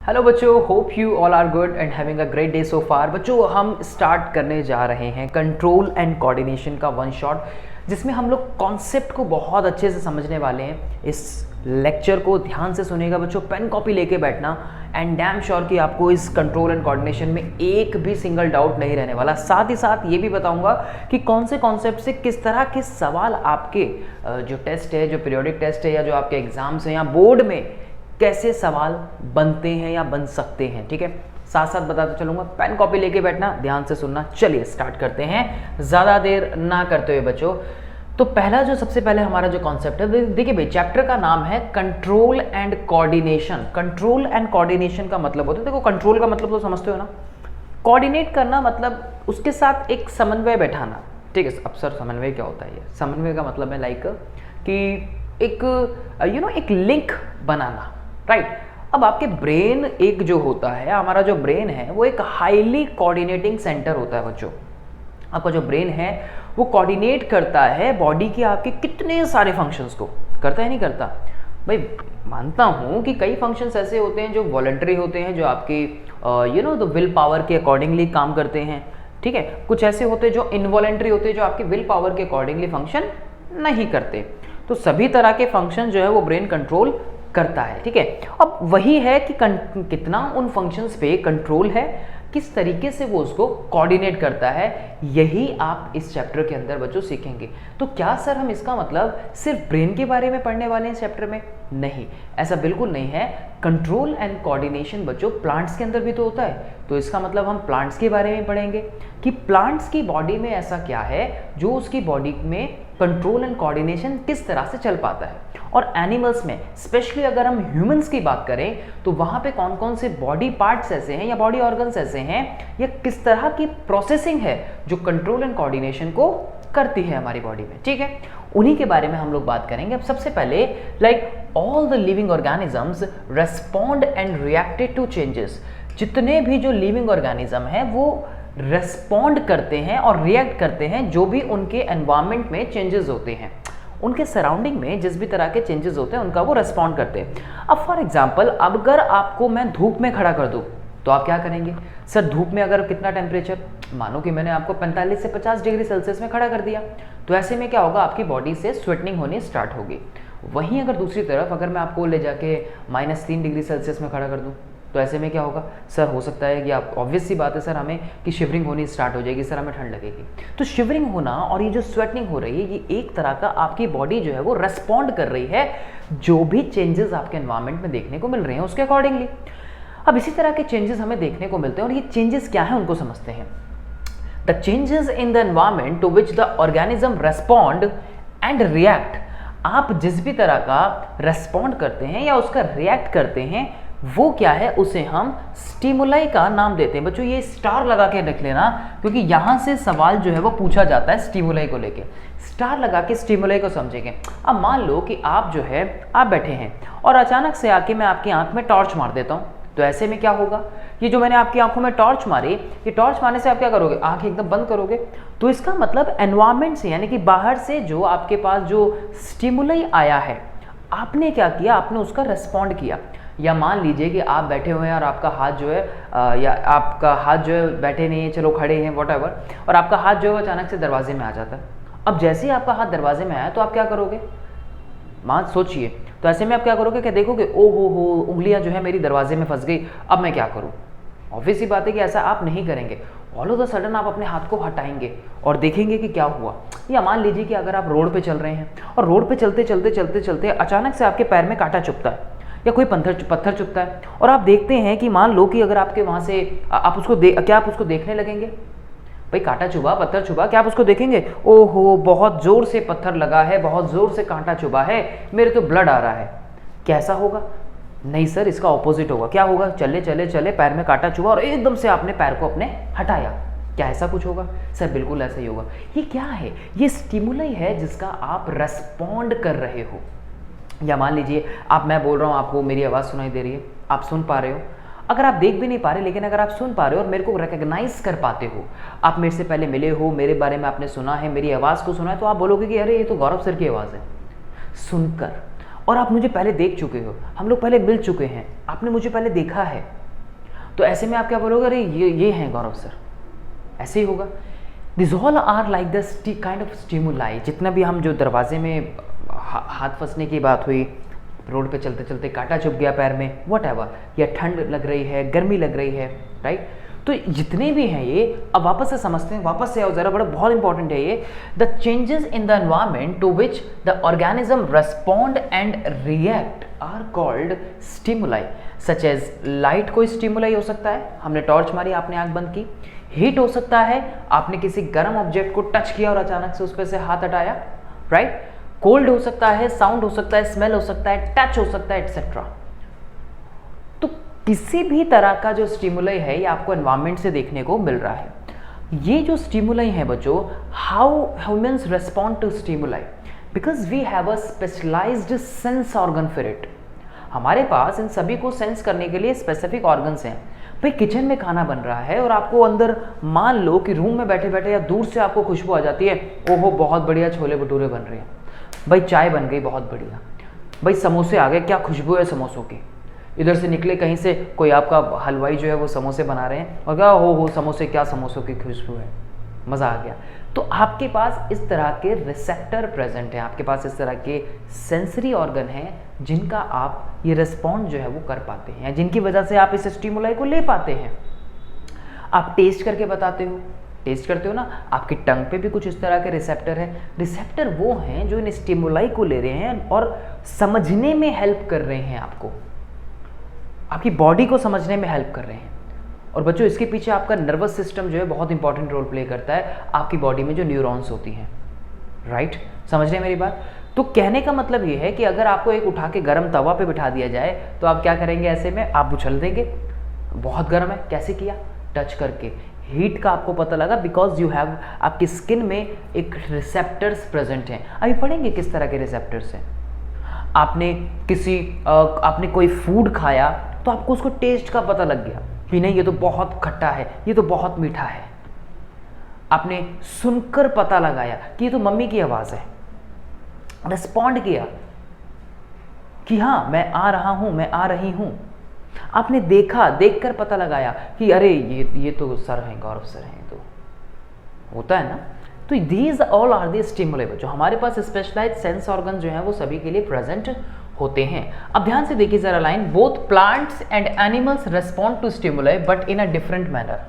Hello बच्चों, hope you all are good and having a great day so far. बच्चों, हम start करने जा रहे हैं कंट्रोल एंड कोऑर्डिनेशन का वन शॉट, जिसमें हम लोग कॉन्सेप्ट को बहुत अच्छे से समझने वाले हैं। इस लेक्चर को ध्यान से सुनेगा बच्चों, पेन कॉपी लेके बैठना एंड डैम श्योर कि आपको इस कंट्रोल एंड कोऑर्डिनेशन में एक भी सिंगल डाउट नहीं रहने वाला। साथ ही साथ ये भी बताऊंगा कि कौन से कॉन्सेप्ट से किस तरह के सवाल आपके जो टेस्ट है, जो पीरियोडिक टेस्ट है या जो आपके एग्जाम्स हैं या बोर्ड में कैसे सवाल बनते हैं या बन सकते हैं। ठीक है, साथ साथ बताते चलूंगा, पेन कॉपी लेके बैठना, ध्यान से सुनना। चलिए स्टार्ट करते हैं ज़्यादा देर ना करते हुए बच्चों। तो पहला जो सबसे पहले हमारा जो कॉन्सेप्ट है, देखिए भाई, चैप्टर का नाम है control and coordination. Control and coordination का मतलब होता है, देखो कंट्रोल का मतलब तो समझते हो ना, कोऑर्डिनेट करना मतलब उसके साथ एक समन्वय बैठाना। ठीक है, अब सर समन्वय क्या होता है? ये समन्वय का मतलब है लाइक कि एक एक लिंक बनाना, राइट। अब आपके ब्रेन एक जो होता है, हमारा जो ब्रेन है वो एक हाईली कोऑर्डिनेटिंग सेंटर होता है बच्चों। आपका जो ब्रेन है वो कोऑर्डिनेट करता है बॉडी के आपके कितने सारे फंक्शंस को। करता है नहीं करता? भाई मानता हूँ कि कई फंक्शंस ऐसे होते हैं जो वॉलंटरी होते हैं, जो आपकी द विल पावर के अकॉर्डिंगली काम करते हैं। ठीक है, कुछ ऐसे होते हैं जो इनवॉलंटरी होते हैं, जो आपकी विल पावर के अकॉर्डिंगली फंक्शन नहीं करते। तो सभी तरह के फंक्शन जो है वो ब्रेन कंट्रोल करता है। ठीक है, अब वही है कि कितना उन फंक्शंस पे कंट्रोल है, किस तरीके से वो उसको कोऑर्डिनेट करता है, यही आप इस चैप्टर के अंदर बच्चों सीखेंगे। तो क्या सर हम इसका मतलब सिर्फ ब्रेन के बारे में पढ़ने वाले हैं इस चैप्टर में? नहीं, ऐसा बिल्कुल नहीं है। कंट्रोल एंड कोऑर्डिनेशन बच्चों प्लांट्स के अंदर भी तो होता है। तो इसका मतलब हम प्लांट्स के बारे में पढ़ेंगे कि प्लांट्स की बॉडी में ऐसा क्या है जो उसकी बॉडी में कंट्रोल एंड कोऑर्डिनेशन किस तरह से चल पाता है। और एनिमल्स में स्पेशली अगर हम ह्यूमंस की बात करें तो वहाँ पे कौन कौन से बॉडी पार्ट्स ऐसे हैं या बॉडी ऑर्गन्स ऐसे हैं या किस तरह की प्रोसेसिंग है जो कंट्रोल एंड कोऑर्डिनेशन को करती है हमारी बॉडी में। ठीक है, उन्हीं के बारे में हम लोग बात करेंगे। अब सबसे पहले like all the living organisms respond and reacted to changes. जितने भी जो लिविंग ऑर्गेनिज्म है वो रेस्पॉन्ड करते हैं और रिएक्ट करते हैं जो भी उनके एनवायरनमेंट में चेंजेस होते हैं, उनके सराउंडिंग में जिस भी तरह के चेंजेस होते हैं उनका वो रेस्पॉन्ड करते हैं। अब फॉर एग्जांपल, अगर आपको मैं धूप में खड़ा कर दूं तो आप क्या करेंगे? सर धूप में अगर कितना टेम्परेचर, मानो कि मैंने आपको 45 से 50 डिग्री सेल्सियस में खड़ा कर दिया, तो ऐसे में क्या होगा, आपकी बॉडी से स्वेटनिंग होनी स्टार्ट होगी। वहीं अगर दूसरी तरफ अगर मैं आपको ले जाके -3 डिग्री सेल्सियस में खड़ा कर दूँ तो ऐसे में क्या होगा? सर हो सकता है कि आप, ऑब्वियस सी बात है सर, हमें कि शिवरिंग होनी स्टार्ट हो जाएगी, सर हमें ठंड लगेगी। तो शिवरिंग होना और ये जो स्वेटनिंग हो रही है, ये एक तरह का आपकी बॉडी जो है वो रेस्पॉन्ड कर रही है जो भी चेंजेस आपके एनवायरनमेंट में देखने को मिल रहे हैं उसके अकॉर्डिंगली। अब इसी तरह के चेंजेस हमें देखने को मिलते हैं और ये चेंजेस क्या है उनको समझते हैं। The changes in the environment to which the organism respond and react. आप जिस भी तरह का रेस्पॉन्ड करते हैं या उसका रिएक्ट करते हैं वो क्या है, उसे हम स्टिमुलाई का नाम देते हैं। बच्चों ये स्टार लगा के रख लेना, क्योंकि यहाँ से सवाल जो है वो पूछा जाता है स्टिमुलाई को लेके। स्टार लगा के स्टिमुलाई को समझेंगे। अब मान लो कि आप जो है आप बैठे हैं और अचानक से आके मैं आपकी आंख में टॉर्च मार देता हूँ, तो ऐसे में क्या होगा? ये जो मैंने आपकी आंखों में टॉर्च मारी, ये टॉर्च मारने से आप क्या करोगे? आंख एकदम बंद करोगे। तो इसका मतलब एनवायरनमेंट से, यानी कि बाहर से जो आपके पास जो स्टिमुलाई आया है, आपने क्या किया? आपने उसका रेस्पॉन्ड किया। या मान लीजिए कि आप बैठे हुए हैं और आपका हाथ जो है या आपका हाथ जो है, बैठे नहीं है, चलो खड़े हैं व्हाटएवर, और आपका हाथ जो है अचानक से दरवाजे में आ जाता है। अब जैसे ही आपका हाथ दरवाजे में आया तो आप क्या करोगे? मान सोचिए, तो ऐसे में आप क्या करोगे? क्या देखोगे, ओ हो उंगलियां जो है मेरी दरवाजे में फंस गई, अब मैं क्या करूँ? ऑब्वियस सी बात है कि ऐसा आप नहीं करेंगे। ऑल ऑफ द सडन आप अपने हाथ को हटाएंगे और देखेंगे कि क्या हुआ। या मान लीजिए कि अगर आप रोड पे चल रहे हैं और रोड पे चलते चलते चलते चलते अचानक से आपके पैर में कांटा चुभता है या कोई पत्थर चुभता है, और आप देखते हैं कि मान लो कि अगर आपके वहाँ से आप उसको क्या आप उसको देखने लगेंगे? भाई कांटा चुभा, पत्थर चुभा, क्या आप उसको देखेंगे? ओहो बहुत ज़ोर से पत्थर लगा है, बहुत ज़ोर से कांटा चुभा है, मेरे तो ब्लड आ रहा है। कैसा होगा? नहीं सर, इसका ऑपोजिट होगा। क्या होगा? चले चले चले पैर में कांटा चुभा और एकदम से आपने पैर को अपने हटाया। क्या ऐसा कुछ होगा? सर बिल्कुल ऐसा ही होगा। ये क्या है? ये स्टिमुलाई है जिसका आप रेस्पॉन्ड कर रहे हो। या मान लीजिए आप, मैं बोल रहा हूँ, आपको मेरी आवाज़ सुनाई दे रही है, आप सुन पा रहे हो। अगर आप देख भी नहीं पा रहे, लेकिन अगर आप सुन पा रहे हो और मेरे को रिकग्नाइज कर पाते हो, आप मेरे से पहले मिले हो, मेरे बारे में आपने सुना है, मेरी आवाज़ को सुना है, तो आप बोलोगे कि अरे ये तो गौरव सर की आवाज़ है। सुनकर और आप मुझे पहले देख चुके हो, हम लोग पहले मिल चुके हैं, आपने मुझे पहले देखा है, तो ऐसे में आप क्या बोलोगे, अरे ये हैं गौरव सर, ऐसे ही होगा। This all are like the kind of stimuli. जितना भी हम जो दरवाजे में हाथ फंसने की बात हुई, रोड पे चलते चलते कांटा चुभ गया पैर में, वट एवर, या ठंड लग रही है, गर्मी लग रही है, राइट, तो जितने भी हैं ये, अब वापस से समझते हैं, वापस से आओ जरा, बड़ा बहुत इंपॉर्टेंट है ये। The changes in the environment to which the organism respond and react are called stimuli. Such as light कोई स्टिमुलाई हो सकता है, हमने टॉर्च मारी, आपने आंख बंद की। हीट हो सकता है, आपने किसी गर्म ऑब्जेक्ट को टच किया और अचानक से उस पर से हाथ हटाया, राइट। कोल्ड हो सकता है, साउंड हो सकता है, स्मेल हो सकता है, टच हो सकता है, एटसेट्रा। तो किसी भी तरह का जो स्टिमुलाई है ये आपको एनवायरनमेंट से देखने को मिल रहा है। ये जो स्टिमुलाई है बच्चों, how humans respond to stimuli, because we have a specialised sense organ for it. हमारे पास इन सभी को सेंस करने के लिए स्पेसिफिक ऑर्गन्स हैं। भाई किचन में खाना बन रहा है और आपको अंदर, मान लो कि रूम में बैठे बैठे या दूर से आपको खुशबू आ जाती है, ओहो बहुत बढ़िया छोले भटूरे बन रहे हैं, भाई चाय बन गई बहुत बढ़िया, भाई समोसे आ गए, क्या खुशबू है समोसों की। इधर से निकले कहीं से कोई आपका हलवाई जो है वो समोसे बना रहे हैं और क्या हो समोसे, क्या समोसों की खुशबू है, मज़ा आ गया। तो आपके पास इस तरह के रिसेप्टर प्रेजेंट हैं, आपके पास इस तरह के सेंसरी ऑर्गन हैं जिनका आप ये रिस्पॉन्ड जो है वो कर पाते हैं, जिनकी वजह से आप इस स्टिमुलाई को ले पाते हैं। आप टेस्ट करके बताते हो, टेस्ट करते हो ना, आपकी टंग पे भी कुछ इस तरह के रिसेप्टर हैं। रिसेप्टर वो हैं जो इन स्टिमुलाई को ले रहे हैं और समझने में हेल्प कर रहे हैं, आपको, आपकी बॉडी को समझने में हेल्प कर रहे हैं। और बच्चों इसके पीछे आपका नर्वस सिस्टम जो है बहुत इंपॉर्टेंट रोल प्ले करता है, आपकी बॉडी में जो न्यूरॉन्स होती हैं, राइट, समझ रहे हैं मेरी बात। तो कहने का मतलब ये है कि अगर आपको एक उठा के गर्म तवा पे बिठा दिया जाए तो आप क्या करेंगे, ऐसे में आप उछल देंगे, बहुत गर्म है, कैसे किया, टच करके। हीट का आपको पता लगा बिकॉज यू हैव, आपकी स्किन में एक रिसेप्टर्स प्रेजेंट हैं। अभी पढ़ेंगे किस तरह के रिसेप्टर्स हैं। आपने कोई फूड खाया तो आपको उसको टेस्ट का पता लग गया कि नहीं ये तो बहुत खट्टा है, ये तो बहुत मीठा है। आपने सुनकर पता लगाया कि ये तो मम्मी की आवाज़ है, रिस्पॉन्ड किया कि हाँ मैं आ रहा हूँ, मैं आ रही हूँ। आपने देखा, देखकर पता लगाया कि अरे ये तो सर हैं, गौरव सर हैं, तो होता है ना। तो these all are the stimuli. जो हमारे पास स्पेशलाइज्ड सेंस ऑर्गन जो हैं वो सभी के लिए प्रेजेंट होते हैं। अब ध्यान से देखिए जरा line, both plants and animals respond to stimuli but in a different manner.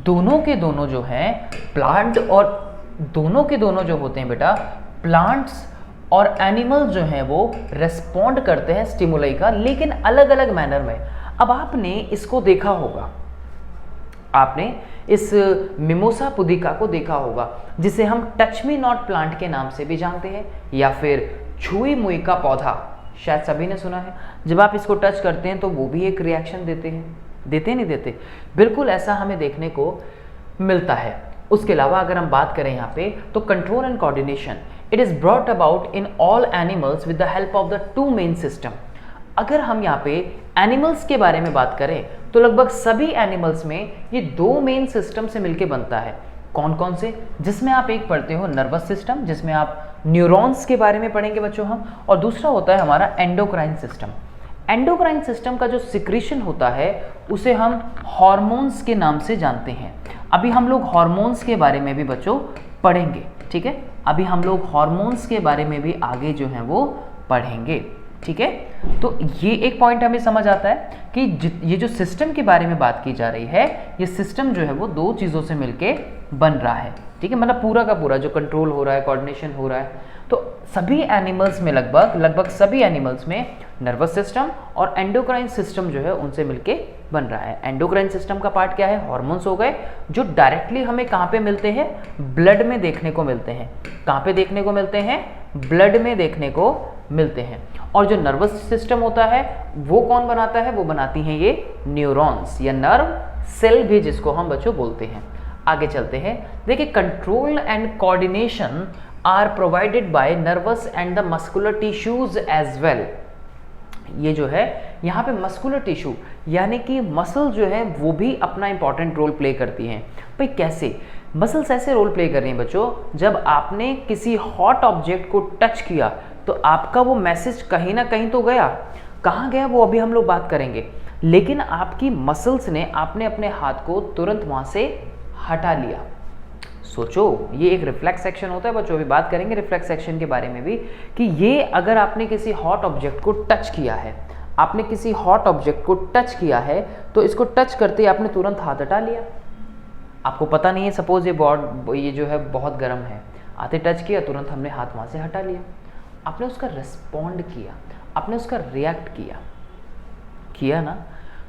दोनों के दोनों जो हैं प्लांट, और दोनों के दोनों जो होते हैं बेटा, प्लांट्स और एनिमल्स जो हैं वो रेस्पॉन्ड करते हैं स्टिमुलाई का, लेकिन अलग अलग मैनर में। अब आपने इसको देखा होगा, आपने इस मिमोसा पुदिका को देखा होगा जिसे हम टच मी नॉट प्लांट के नाम से भी जानते हैं, या फिर छुई मुई का पौधा, शायद सभी ने सुना है। जब आप इसको टच करते हैं तो वो भी एक रिएक्शन देते हैं, देते नहीं देते, बिल्कुल ऐसा हमें देखने को मिलता है। उसके अलावा अगर हम बात करें यहाँ पे, तो control and coordination, it is brought about in all animals with the help of the two main system. अगर हम यहाँ पे एनिमल्स के बारे में बात करें तो लगभग सभी एनिमल्स में ये दो मेन सिस्टम से मिलके बनता है। कौन कौन से, जिसमें आप एक पढ़ते हो नर्वस सिस्टम, जिसमें आप न्यूरॉन्स के बारे में पढ़ेंगे बच्चों हम, और दूसरा होता है हमारा एंडोक्राइन सिस्टम। एंडोक्राइन सिस्टम का जो सिक्रीशन होता है उसे हम हार्मोन्स के नाम से जानते हैं। अभी हम लोग हार्मोन्स के बारे में भी बच्चों पढ़ेंगे, ठीक है, अभी हम लोग हार्मोन्स के बारे में भी आगे जो है वो पढ़ेंगे, ठीक है। तो ये एक पॉइंट हमें समझ आता है कि ये जो सिस्टम के बारे में बात की जा रही है, ये सिस्टम जो है वो दो चीज़ों से मिलके बन रहा है, ठीक है, मतलब पूरा का पूरा जो कंट्रोल हो रहा है, कोऑर्डिनेशन हो रहा है। तो सभी एनिमल्स में लगभग सभी एनिमल्स में नर्वस सिस्टम और एंडोक्राइन सिस्टम जो है उनसे मिलके बन रहा है। एंडोक्राइन सिस्टम का पार्ट क्या है, हार्मोन्स हो गए, जो डायरेक्टली हमें कहाँ पे मिलते हैं, ब्लड में देखने को मिलते हैं। कहाँ पे देखने को मिलते हैं, ब्लड में देखने को मिलते हैं। और जो नर्वस सिस्टम होता है वो कौन बनाता है, वो बनाती हैं ये न्यूरॉन्स या नर्व सेल भी, जिसको हम बच्चों बोलते हैं। आगे चलते हैं, देखिए control and coordination are provided by nervous and the muscular tissues as well. ये जो है यहाँ पे मस्कुलर टिश्यू यानी कि मसल जो है वो भी अपना इंपॉर्टेंट रोल प्ले करती हैं। भाई कैसे, मसल्स ऐसे रोल प्ले कर रही हैं बच्चों, जब आपने किसी हॉट ऑब्जेक्ट को टच किया तो आपका वो मैसेज कहीं ना कहीं तो गया, कहाँ गया वो अभी हम लोग बात करेंगे, लेकिन आपकी मसल्स ने, आपने अपने हाथ को तुरंत वहाँ से हटा लिया। सोचो, ये एक रिफ्लेक्स एक्शन होता है बच्चों, अभी बात करेंगे रिफ्लेक्स एक्शन के बारे में भी, कि ये अगर आपने किसी हॉट ऑब्जेक्ट को टच किया है, आपने किसी हॉट ऑब्जेक्ट को टच किया है, तो इसको टच करते ही आपने तुरंत हाथ हटा लिया। आपको पता नहीं है, सपोज ये जो है बहुत गर्म है, आते टच किया, तुरंत हमने हाथ वहाँ से हटा लिया। आपने उसका रिस्पॉन्ड किया, आपने उसका रिएक्ट किया ना।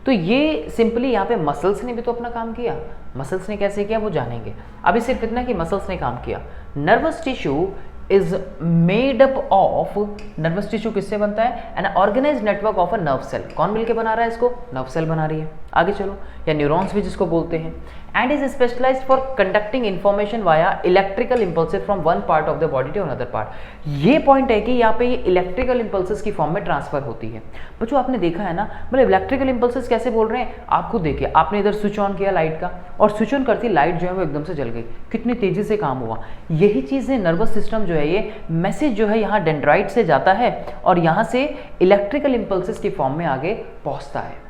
तो ये सिंपली यहाँ पे मसल्स ने भी तो अपना काम किया। मसल्स ने कैसे किया वो जानेंगे। अभी सिर्फ इतना कि मसल्स ने काम किया। Nervous tissue is made up of, nervous tissue किससे बनता है? An organise network of a nerve cell. कौन मिलके बना रहा है इसको? नर्व सेल बना रही है। आगे चलो, या न्यूरॉन्स भी जिसको बोलते हैं। And is specialised for conducting information via electrical impulses from one part of the body to another part. ये पॉइंट है कि यहाँ पे ये इलेक्ट्रिकल इंपल्सेस की फॉर्म में ट्रांसफर होती है। बच्चों आपने देखा है ना, मतलब इलेक्ट्रिकल इंपल्सेस कैसे बोल रहे हैं? आप खुद देखिए, आपने इधर स्विच ऑन किया लाइट का, और स्विच ऑन करती लाइट जो है वो एकदम से जल गई, कितनी तेजी से काम हुआ। यही चीज़ें नर्वस सिस्टम जो है, ये मैसेज जो है यहाँ डेंड्राइट से जाता है और यहाँ से इलेक्ट्रिकल इंपल्सेस की फॉर्म में आगे पहुँचता है,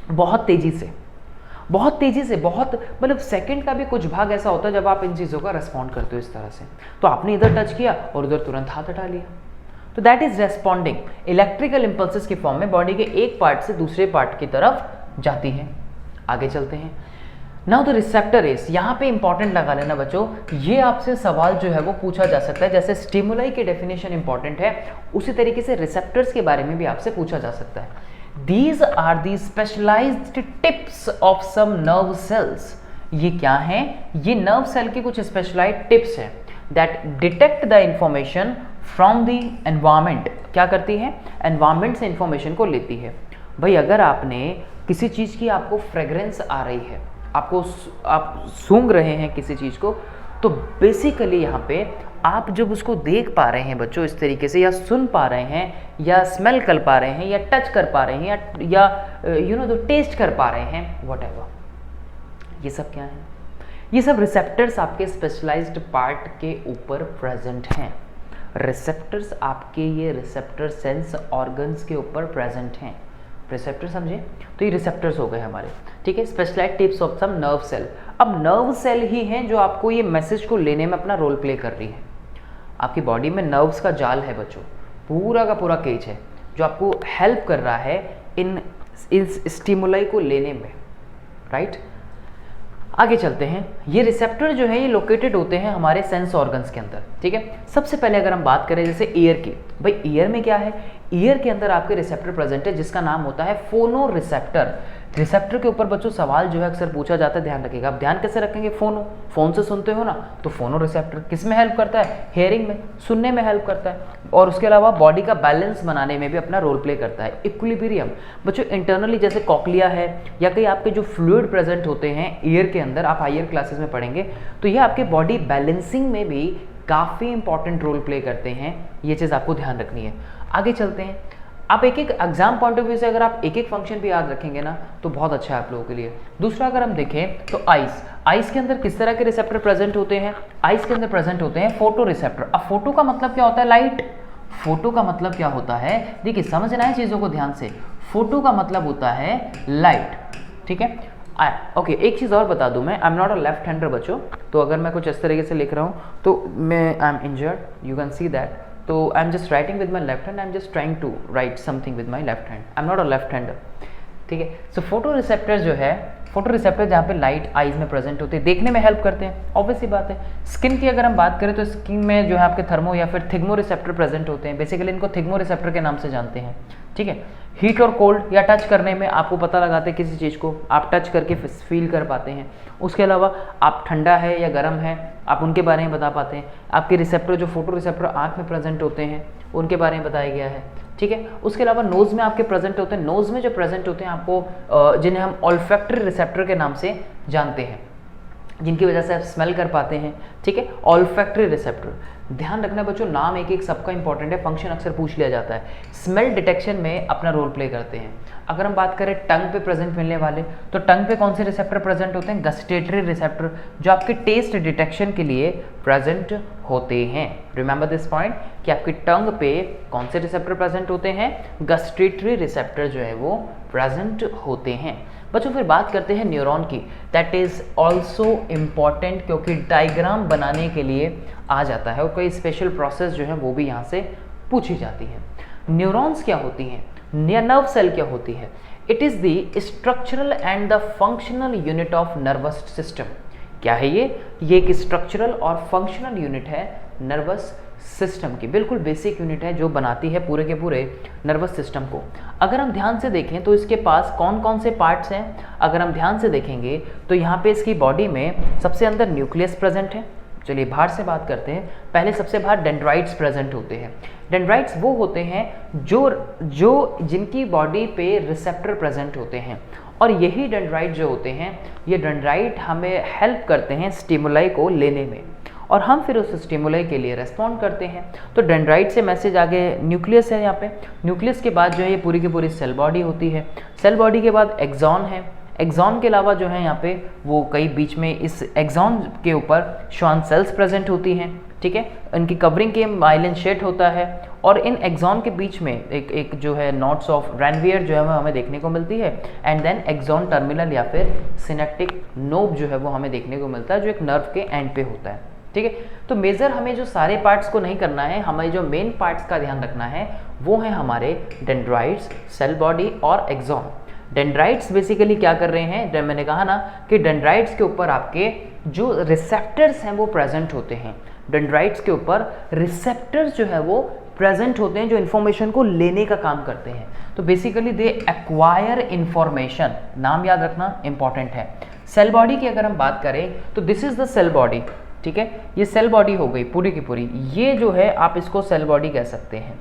बहुत तेजी से, बहुत तेजी से, बहुत मतलब सेकंड का भी कुछ भाग ऐसा होता है जब आप इन चीज़ों का रेस्पॉन्ड करते हो इस तरह से। तो आपने इधर टच किया और उधर तुरंत हाथ हटा लिया, तो that is responding. Electrical impulses की फॉर्म में बॉडी के एक पार्ट से दूसरे पार्ट की तरफ जाती है। आगे चलते हैं। नाउ द रिसेप्टर इज, यहाँ पे इंपॉर्टेंट लगा लेना बच्चों, ये आपसे सवाल जो है वो पूछा जा सकता है। जैसे स्टिमुलाई की डेफिनेशन इंपॉर्टेंट है, उसी तरीके से रिसेप्टर्स के बारे में भी आपसे पूछा जा सकता है। These are the specialized tips of some nerve cells. ये क्या हैं? ये नर्व सेल की कुछ स्पेशलाइज्ड टिप्स हैं that detect the information from the environment. क्या करती है? एनवायरमेंट से इंफॉर्मेशन को लेती है। भाई अगर आपने किसी चीज़ की, आपको फ्रेग्रेंस आ रही है, आप सूंघ रहे हैं किसी चीज़ को, तो बेसिकली यहाँ पे आप जब उसको देख पा रहे हैं बच्चों इस तरीके से, या सुन पा रहे हैं, या स्मेल कर पा रहे हैं, या टच कर पा रहे हैं, या तो टेस्ट कर पा रहे हैं, व्हाटएवर, ये सब क्या है? ये सब रिसेप्टर्स आपके स्पेशलाइज्ड पार्ट के ऊपर प्रेजेंट हैं। रिसेप्टर्स आपके, ये रिसेप्टर सेंस ऑर्गन्स के ऊपर प्रेजेंट हैं। रिसेप्टर समझे? तो ये रिसेप्टर्स हो गए हमारे, ठीक है। Specialised tips of some nerve cell. अब नर्व सेल ही हैं जो आपको ये मैसेज को लेने में अपना रोल प्ले कर रही है। आपकी बॉडी में नर्व्स का जाल है बच्चों, पूरा का पूरा केज है जो आपको हेल्प कर रहा है इन स्टिमुलाई को लेने में, राइट। आगे चलते हैं। ये रिसेप्टर जो है ये लोकेटेड होते हैं हमारे सेंस ऑर्गन्स के अंदर, ठीक है। सबसे पहले अगर हम बात करें जैसे ईयर की, भाई ईयर में क्या है? ईयर के अंदर आपके रिसेप्टर प्रेजेंट है जिसका नाम होता है फोनो रिसेप्टर। रिसेप्टर के ऊपर बच्चों सवाल जो है अक्सर पूछा जाता है, ध्यान रखिएगा। आप ध्यान कैसे रखेंगे? फोन से सुनते हो ना, तो फोनो रिसेप्टर किस में हेल्प करता है? हेयरिंग में, सुनने में हेल्प करता है, और उसके अलावा बॉडी का बैलेंस बनाने में भी अपना रोल प्ले करता है। इक्विलिब्रियम बच्चों इंटरनली जैसे कॉक्लिया है, या कहीं आपके जो फ्लूइड प्रेजेंट होते हैं ईयर के अंदर, आप हायर क्लासेस में पढ़ेंगे, तो ये आपके बॉडी बैलेंसिंग में भी काफ़ी इंपॉर्टेंट रोल प्ले करते हैं। ये चीज़ आपको ध्यान रखनी है। आगे चलते हैं। आप एक एक एग्जाम पॉइंट ऑफ व्यू से अगर आप एक एक फंक्शन भी याद रखेंगे ना, तो बहुत अच्छा है आप लोगों के लिए। दूसरा अगर हम देखें तो आइस के अंदर किस तरह के रिसेप्टर प्रेजेंट होते हैं? आइस के अंदर प्रेजेंट होते हैं फोटो रिसेप्टर। अब फोटो का मतलब क्या होता है? लाइट। फोटो का मतलब क्या होता है? देखिए समझना है चीज़ों को ध्यान से। फोटो का मतलब होता है लाइट, ठीक है। ओके, एक चीज़ और बता दूं मैं, I am not a left hander बच्चों, तो अगर मैं कुछ इस तरीके से लिख रहा हूँ तो मैं I am injured, you can see that. तो I am just writing with my left hand, I am just trying to write something with my left hand, I am not a left hander, ठीक है। So photo receptor जो है, photo receptor जहाँ पे light eyes में present होती है, देखने में हेल्प करते हैं, ऑब्वियस सी बात है। स्किन की अगर हम बात करें तो स्किन में जो है आपके थर्मो या फिर थिग्मो रिसेप्टर प्रेजेंट होते हैं। बेसिकली इनको थिग्मो रिसेप्टर के नाम से जानते हैं, ठीक है। हीट और कोल्ड या टच करने में आपको पता लगाते हैं किसी चीज़ को, आप टच करके फील कर पाते हैं। उसके अलावा आप ठंडा है या गर्म है, आप उनके बारे में बता पाते हैं। आपके रिसेप्टर जो फोटो रिसेप्टर आँख में प्रेजेंट होते हैं उनके बारे में बताया गया है, ठीक है। उसके अलावा नोज़ में आपके प्रेजेंट होते हैं। नोज़ में जो प्रेजेंट होते हैं आपको जिन्हें हम ऑल्फैक्टरी रिसेप्टर के नाम से जानते हैं। जिनकी वजह से आप स्मेल कर पाते हैं, ठीक है। ऑल्फैक्टरी रिसेप्टर, ध्यान रखना बच्चों, नाम एक एक सबका इंपॉर्टेंट है, फंक्शन अक्सर पूछ लिया जाता है। स्मेल डिटेक्शन में अपना रोल प्ले करते हैं। अगर हम बात करें टंग पे प्रेजेंट मिलने वाले, तो टंग पे कौन से रिसेप्टर प्रेजेंट होते हैं? गस्टेटरी रिसेप्टर, जो आपके टेस्ट डिटेक्शन के लिए प्रेजेंट होते हैं। रिमेंबर दिस पॉइंट कि आपकी टंग पे कौन से रिसेप्टर प्रेजेंट होते हैं? गस्टेटरी रिसेप्टर जो है वो प्रेजेंट होते हैं। बच्चों फिर बात करते हैं न्यूरॉन की, दैट इज़ ऑल्सो इम्पॉर्टेंट, क्योंकि डायग्राम बनाने के लिए आ जाता है और कोई स्पेशल प्रोसेस जो है वो भी यहाँ से पूछी जाती है। न्यूरॉन्स क्या होती हैं? नर्व सेल क्या होती है? It is the structural and the functional unit of nervous system. क्या है ये एक स्ट्रक्चरल और फंक्शनल यूनिट है नर्वस सिस्टम की, बिल्कुल बेसिक यूनिट है जो बनाती है पूरे के पूरे नर्वस सिस्टम को। अगर हम ध्यान से देखें तो इसके पास कौन कौन से पार्ट्स हैं, अगर हम ध्यान से देखेंगे तो यहाँ पे इसकी बॉडी में सबसे अंदर न्यूक्लियस प्रेजेंट है। चलिए बाहर से बात करते हैं। पहले सबसे बाहर डेंड्राइट्स प्रेजेंट होते हैं। डेंड्राइट्स वो होते हैं जो जिनकी बॉडी पे रिसेप्टर प्रेजेंट होते हैं, और यही डेंड्राइट जो होते हैं, ये डेंड्राइट हमें हेल्प करते हैं स्टिमुलाई को लेने में, और हम फिर उस स्टिमुलाई के लिए रेस्पॉन्ड करते हैं। तो डेंड्राइट से मैसेज आगे न्यूक्लियस है, यहाँ पे न्यूक्लियस के बाद जो है ये पूरी की पूरी सेल बॉडी होती है। सेल बॉडी के बाद एक्सॉन है। एक्सॉन के अलावा जो है यहाँ पे वो कई बीच में इस एक्सॉन के ऊपर श्वान सेल्स प्रेजेंट होती हैं, ठीक है। इनकी कवरिंग के माइलिन शेड होता है, और इन एक्सॉन के बीच में एक जो है नॉट्स ऑफ रैनवियर जो है वो हमें देखने को मिलती है, एंड देन एक्सॉन टर्मिनल या फिर सिनेप्टिक नोब जो है वो हमें देखने को मिलता है, जो एक नर्व के एंड पे होता है, ठीक है। तो मेजर हमें जो सारे पार्ट्स को नहीं करना है, हमें जो मेन पार्ट्स का ध्यान रखना है वो है हमारे डेंड्राइट्स, सेल बॉडी और एक्सॉन। डेंड्राइट्स बेसिकली क्या कर रहे हैं, मैंने कहा ना कि डेंड्राइट्स के ऊपर आपके जो रिसेप्टर्स हैं वो प्रेजेंट होते हैं। डेंड्राइट्स के ऊपर रिसेप्टर्स जो है वो प्रेजेंट होते हैं, जो इन्फॉर्मेशन को लेने का काम करते हैं। तो बेसिकली दे एक्वायर इन्फॉर्मेशन, नाम याद रखना इंपॉर्टेंट है। सेल बॉडी की अगर हम बात करें तो this is the cell body, ठीक है। ये सेल बॉडी हो गई पूरी की पूरी, ये जो है आप इसको सेल बॉडी कह सकते हैं,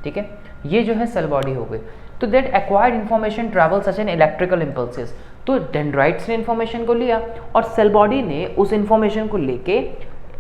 ठीक है। ये जो है सेल बॉडी हो गई। तो that acquired information travel such an electrical impulses, तो डेंड्राइट्स ने इन्फॉर्मेशन को लिया और सेल बॉडी ने उस इन्फॉर्मेशन को लेके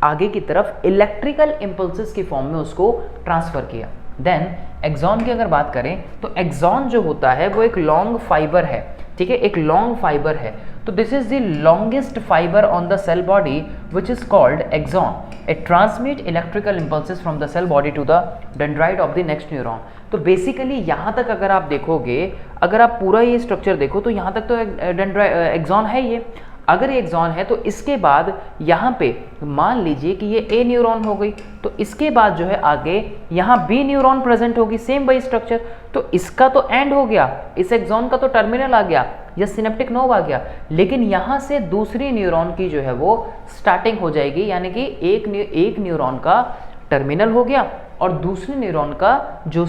आगे की तरफ इलेक्ट्रिकल इम्पल्सेस की फॉर्म में उसको ट्रांसफर किया। देन एक्सॉन की अगर बात करें तो एक्सॉन जो होता है वो एक लॉन्ग फाइबर है, ठीक है, एक लॉन्ग फाइबर है। तो this is the longest fibre on the cell body which is called axon. It transmit electrical impulses from the cell body to the dendrite of the next neuron. तो basically यहाँ तक अगर आप देखोगे, अगर आप पूरा ये स्ट्रक्चर देखो तो यहाँ तक तो एक्सॉन है ये। अगर ये एक्सॉन है तो इसके बाद यहाँ पे मान लीजिए कि ये ए न्यूरॉन हो गई, तो इसके बाद जो है आगे यहाँ बी न्यूरॉन प्रेजेंट होगी, सेम वही स्ट्रक्चर। तो इसका तो एंड हो गया, इस एक्सॉन का तो टर्मिनल आ गया या सिनेप्टिक नोब आ गया, लेकिन यहाँ से दूसरी न्यूरॉन की जो है वो स्टार्टिंग हो जाएगी, यानी कि एक न्यूरॉन का टर्मिनल हो गया और दूसरे न्यूरॉन का जो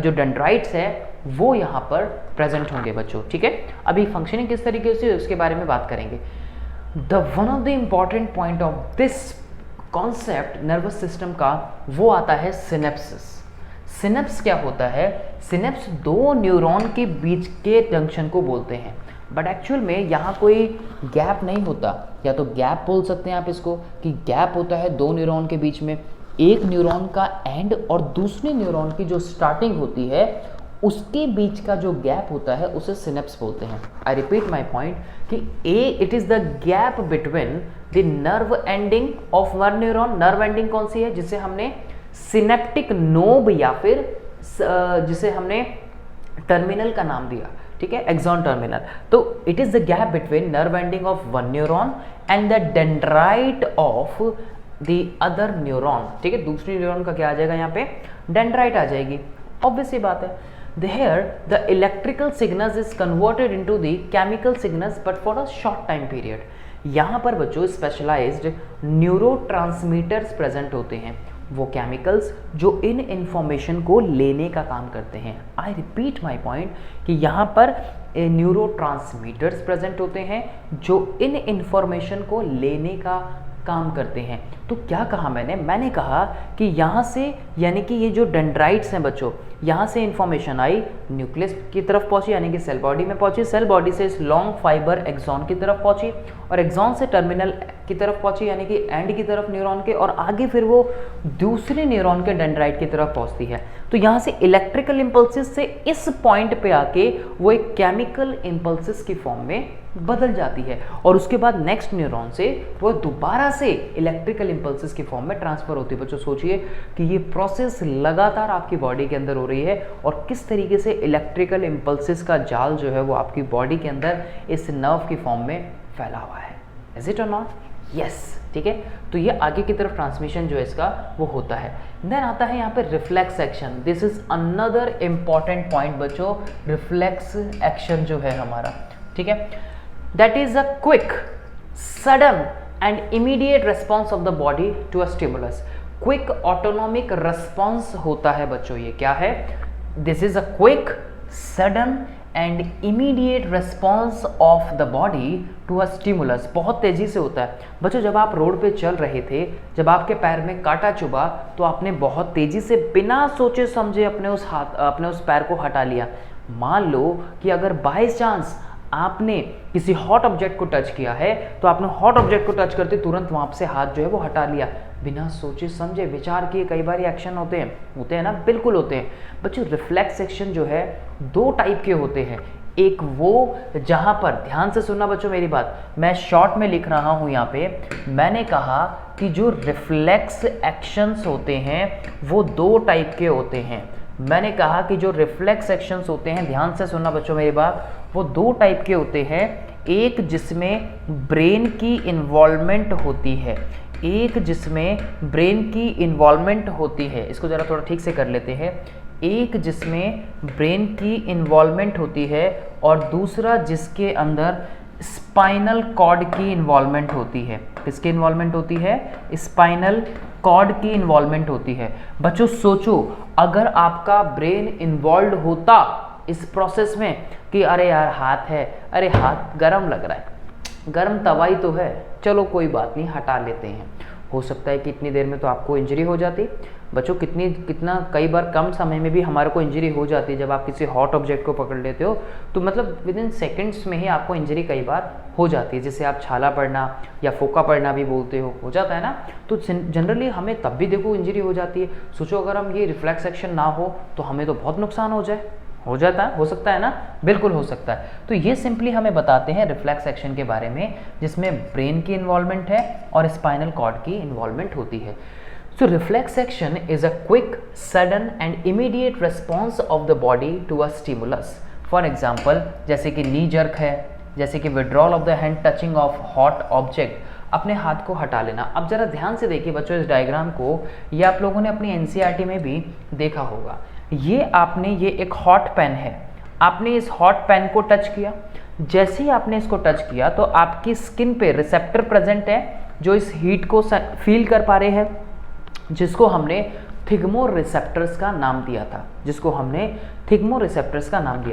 डेंड्राइट्स है वो यहाँ पर प्रेजेंट होंगे बच्चों, ठीक है। अभी फंक्शनिंग किस तरीके से उसके बारे में बात करेंगे। One of the important point of this concept nervous system का वो आता है सिनेप्सिस। सिनेप्स क्या होता है? सिनेप्स दो न्यूरॉन के बीच के जंक्शन को बोलते हैं, बट एक्चुअल में यहाँ कोई गैप नहीं होता, या तो गैप बोल सकते हैं आप इसको कि गैप होता है दो न्यूरॉन के बीच में, एक न्यूरॉन का एंड और दूसरे न्यूरॉन की जो स्टार्टिंग होती है उसके बीच का जो गैप होता है उसे सिनेप्स बोलते हैं। आई रिपीट माई पॉइंट कि it is the gap between the nerve ending of one neuron. Nerve ending कौन सी है? जिसे हमने सिनेप्टिक नोब या फिर जिसे हमने टर्मिनल का नाम दिया, ठीक है, एक्सॉन टर्मिनल। तो it is the gap between nerve ending of one neuron and the dendrite of the other neuron, ठीक है। दूसरी न्यूरॉन का क्या आ जाएगा? यहाँ पे डेंड्राइट आ जाएगी, ऑब्वियस सी बात है। Here the electrical signals is converted into the chemical signals but for a short time period। यहाँ पर बच्चों स्पेशलाइज्ड न्यूरोट्रांसमीटर्स प्रेजेंट होते हैं, वो केमिकल्स जो इन इंफॉर्मेशन को लेने का काम करते हैं। आई रिपीट माई पॉइंट कि यहाँ पर न्यूरोट्रांसमीटर्स प्रेजेंट होते हैं जो इन इंफॉर्मेशन को लेने का काम करते हैं। तो क्या कहा मैंने कहा कि यहाँ से, यानी कि ये जो डेंड्राइट्स हैं बच्चों, यहाँ से इंफॉर्मेशन आई, न्यूक्लियस की तरफ पहुँची यानी कि सेल बॉडी में पहुँची, सेल बॉडी से इस लॉन्ग फाइबर एक्सॉन की तरफ पहुँची और एक्सॉन से टर्मिनल की तरफ पहुँची यानी कि एंड की तरफ न्यूरॉन के, और आगे फिर वो दूसरे न्यूरॉन के डेंड्राइट की तरफ पहुँचती है। तो यहाँ से इलेक्ट्रिकल इम्पल्सिस से इस पॉइंट पे आके वो एक केमिकल इम्पल्सिस की फॉर्म में बदल जाती है और उसके बाद नेक्स्ट न्यूरॉन से वो दोबारा से इलेक्ट्रिकल इम्पल्सिस की फॉर्म में ट्रांसफर होती है। बच्चों सोचिए कि ये प्रोसेस लगातार आपकी बॉडी के अंदर हो रही है और किस तरीके से इलेक्ट्रिकल इम्पल्सिस का जाल जो है वो आपकी बॉडी के अंदर इस नर्व की फॉर्म में फैला हुआ है। इज इट और नॉट? यस, ठीक है। तो ये आगे की तरफ ट्रांसमिशन जो है इसका वो होता है। देन आता है यहाँ पे reflex action. This is another important point बच्चों, रिफ्लेक्स एक्शन जो है हमारा, ठीक है, that is a quick, sudden and immediate response of the body to a stimulus. Quick autonomic response होता है बच्चों, ये क्या है? This is a quick, sudden and immediate response of the body to a stimulus. बहुत तेजी से होता है बच्चों। जब आप रोड पे चल रहे थे, जब आपके पैर में कांटा चुभा तो आपने बहुत तेजी से बिना सोचे समझे अपने उस पैर को हटा लिया। मान लो कि अगर बाय चांस आपने किसी हॉट ऑब्जेक्ट को टच किया है तो आपने हॉट ऑब्जेक्ट को टच करते तुरंत वहां से हाथ जो है वो हटा लिया, बिना सोचे समझे, विचार किए। कई बार एक्शन होते हैं ना, बिल्कुल होते हैं बच्चों। रिफ्लेक्स एक्शन जो है दो टाइप के होते हैं। एक वो जहां पर, ध्यान से सुनना बच्चों मेरी बात, मैं शॉर्ट में लिख रहा हूं यहाँ पे, मैंने कहा कि जो रिफ्लेक्स एक्शंस होते हैं वो दो टाइप के होते हैं। मैंने कहा कि जो रिफ्लेक्स एक्शंस होते हैं, ध्यान से सुनना बच्चों मेरी बात, वो दो टाइप के होते हैं। एक जिसमें ब्रेन की इन्वॉल्वमेंट होती है, एक जिसमें ब्रेन की इन्वॉल्वमेंट होती है। इसको ज़रा थोड़ा ठीक से कर लेते हैं। एक जिसमें ब्रेन की इन्वॉल्वमेंट होती है और दूसरा जिसके अंदर स्पाइनल कॉर्ड की इन्वॉल्वमेंट होती है। किसकी इन्वॉल्वमेंट होती है? स्पाइनल कॉर्ड की इन्वॉल्वमेंट होती है। बच्चों सोचो, अगर आपका ब्रेन इन्वॉल्व होता इस प्रोसेस में कि अरे यार हाथ है, अरे हाथ गरम लग रहा है, गरम तवाई तो है, चलो कोई बात नहीं हटा लेते हैं, हो सकता है कि इतनी देर में तो आपको इंजरी हो जाती। बच्चों कितना कई बार कम समय में भी हमारे को इंजरी हो जाती है। जब आप किसी हॉट ऑब्जेक्ट को पकड़ लेते हो तो मतलब विद इन सेकेंड्स में ही आपको इंजरी कई बार हो जाती है, जिसे आप छाला पड़ना या फोका पड़ना भी बोलते हो जाता है ना। तो जनरली हमें तब भी देखो इंजरी हो जाती है। सोचो अगर हम ये रिफ्लेक्स एक्शन ना हो तो हमें तो बहुत नुकसान हो जाए। हो जाता है, हो सकता है ना, बिल्कुल हो सकता है। तो ये सिंपली हमें बताते हैं रिफ्लेक्स एक्शन के बारे में, जिसमें ब्रेन की इन्वॉल्वमेंट है और स्पाइनल कॉर्ड की इन्वॉल्वमेंट होती है। So reflex action is a quick, sudden and immediate response of the body to a stimulus. For example जैसे कि नी जर्क है, जैसे कि withdrawal of the hand touching of hot object, अपने हाथ को हटा लेना। अब जरा ध्यान से देखिए बच्चों इस डायग्राम को, ये आप लोगों ने अपनी एनसीईआरटी में भी देखा होगा। ये एक हॉट पेन है, आपने इस हॉट पेन को टच किया। जैसे ही आपने इसको टच किया तो आपकी स्किन पे रिसेप्टर प्रेजेंट है जो इस हीट को फील कर पा रहे हैं, जिसको हमने थिग्मो रिसेप्टर्स का नाम दिया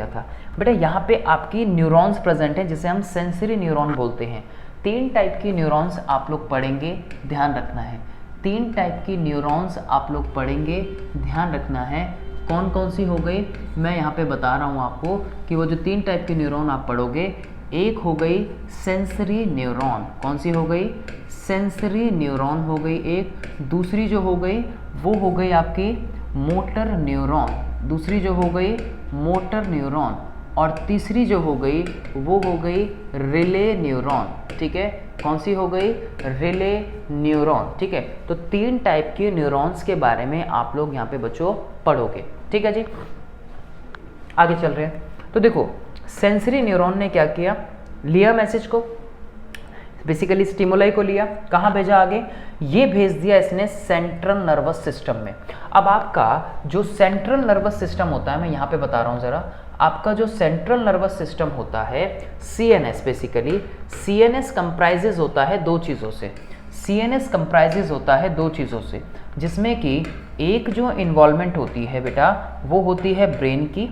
था। बेटा यहाँ पे आपकी न्यूरॉन्स प्रेजेंट हैं जिसे हम सेंसरी न्यूरॉन बोलते हैं। 3 टाइप की न्यूरॉन्स आप लोग पढ़ेंगे, ध्यान रखना है। 3 टाइप की न्यूरॉन्स आप लोग पढ़ेंगे, ध्यान रखना है। कौन कौन सी हो गई मैं यहाँ पे बता रहा हूँ आपको कि वो जो 3 टाइप के न्यूरॉन आप पढ़ोगे, एक हो गई सेंसरी न्यूरॉन। कौन सी हो गई? सेंसरी न्यूरॉन हो गई एक। दूसरी जो हो गई वो हो गई आपकी मोटर न्यूरॉन, दूसरी जो हो गई मोटर न्यूरॉन, और तीसरी जो हो गई वो हो गई रिले न्यूरॉन। ठीक है, कौन सी हो गई? Relay neuron. ठीक है, तो 3 टाइप के न्यूरॉन्स के बारे में आप लोग यहाँ पे बच्चों पढ़ोगे। ठीक है जी, आगे चल रहे हैं। तो देखो सेंसरी न्यूरॉन ने क्या किया, लिया मैसेज को, बेसिकली स्टिमुलाई को लिया, कहाँ भेजा आगे? ये भेज दिया इसने सेंट्रल नर्वस सिस्टम में। अब आपका जो सेंट्रल नर्वस सिस्टम होता है, मैं यहाँ पे बता रहा हूँ ज़रा, आपका जो सेंट्रल नर्वस सिस्टम होता है CNS, बेसिकली CNS कंप्राइजेज होता है 2 चीज़ों से। CNS कंप्राइजेज होता है 2 चीज़ों से, जिसमें कि एक जो इन्वॉल्वमेंट होती है बेटा वो होती है ब्रेन की,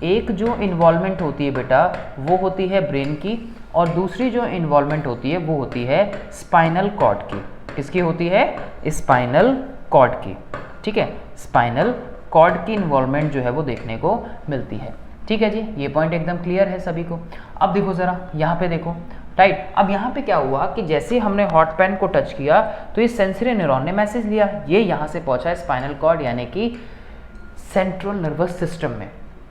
एक जो इन्वॉल्वमेंट होती है बेटा वो होती है ब्रेन की, और दूसरी जो इन्वॉल्वमेंट होती है वो होती है स्पाइनल कॉर्ड की। किसकी होती है? स्पाइनल कॉर्ड की। ठीक है, स्पाइनल कॉर्ड की इन्वॉल्वमेंट जो है वो देखने को मिलती है। ठीक है जी, ये पॉइंट एकदम क्लियर है सभी को। अब देखो ज़रा यहाँ पे देखो, राइट। अब यहाँ पे क्या हुआ कि जैसे हमने हॉट पेन को टच किया तो ये सेंसरी न्यूरॉन ने मैसेज लिया, ये यहाँ से पहुँचा है स्पाइनल कॉर्ड यानी कि सेंट्रल नर्वस सिस्टम में।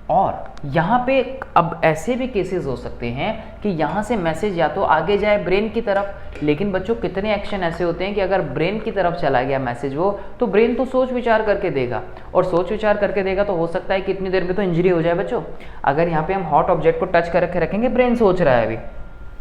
और यहाँ पे अब ऐसे भी केसेस हो सकते हैं कि यहाँ से मैसेज या तो आगे जाए ब्रेन की तरफ, लेकिन बच्चों कितने एक्शन ऐसे होते हैं कि अगर ब्रेन की तरफ चला गया मैसेज वो, तो ब्रेन तो सोच विचार करके देगा, और सोच विचार करके देगा तो हो सकता है कि इतनी देर में तो इंजरी हो जाए बच्चों। अगर यहाँ पे हम हॉट ऑब्जेक्ट को टच करके रखेंगे, ब्रेन सोच रहा है अभी,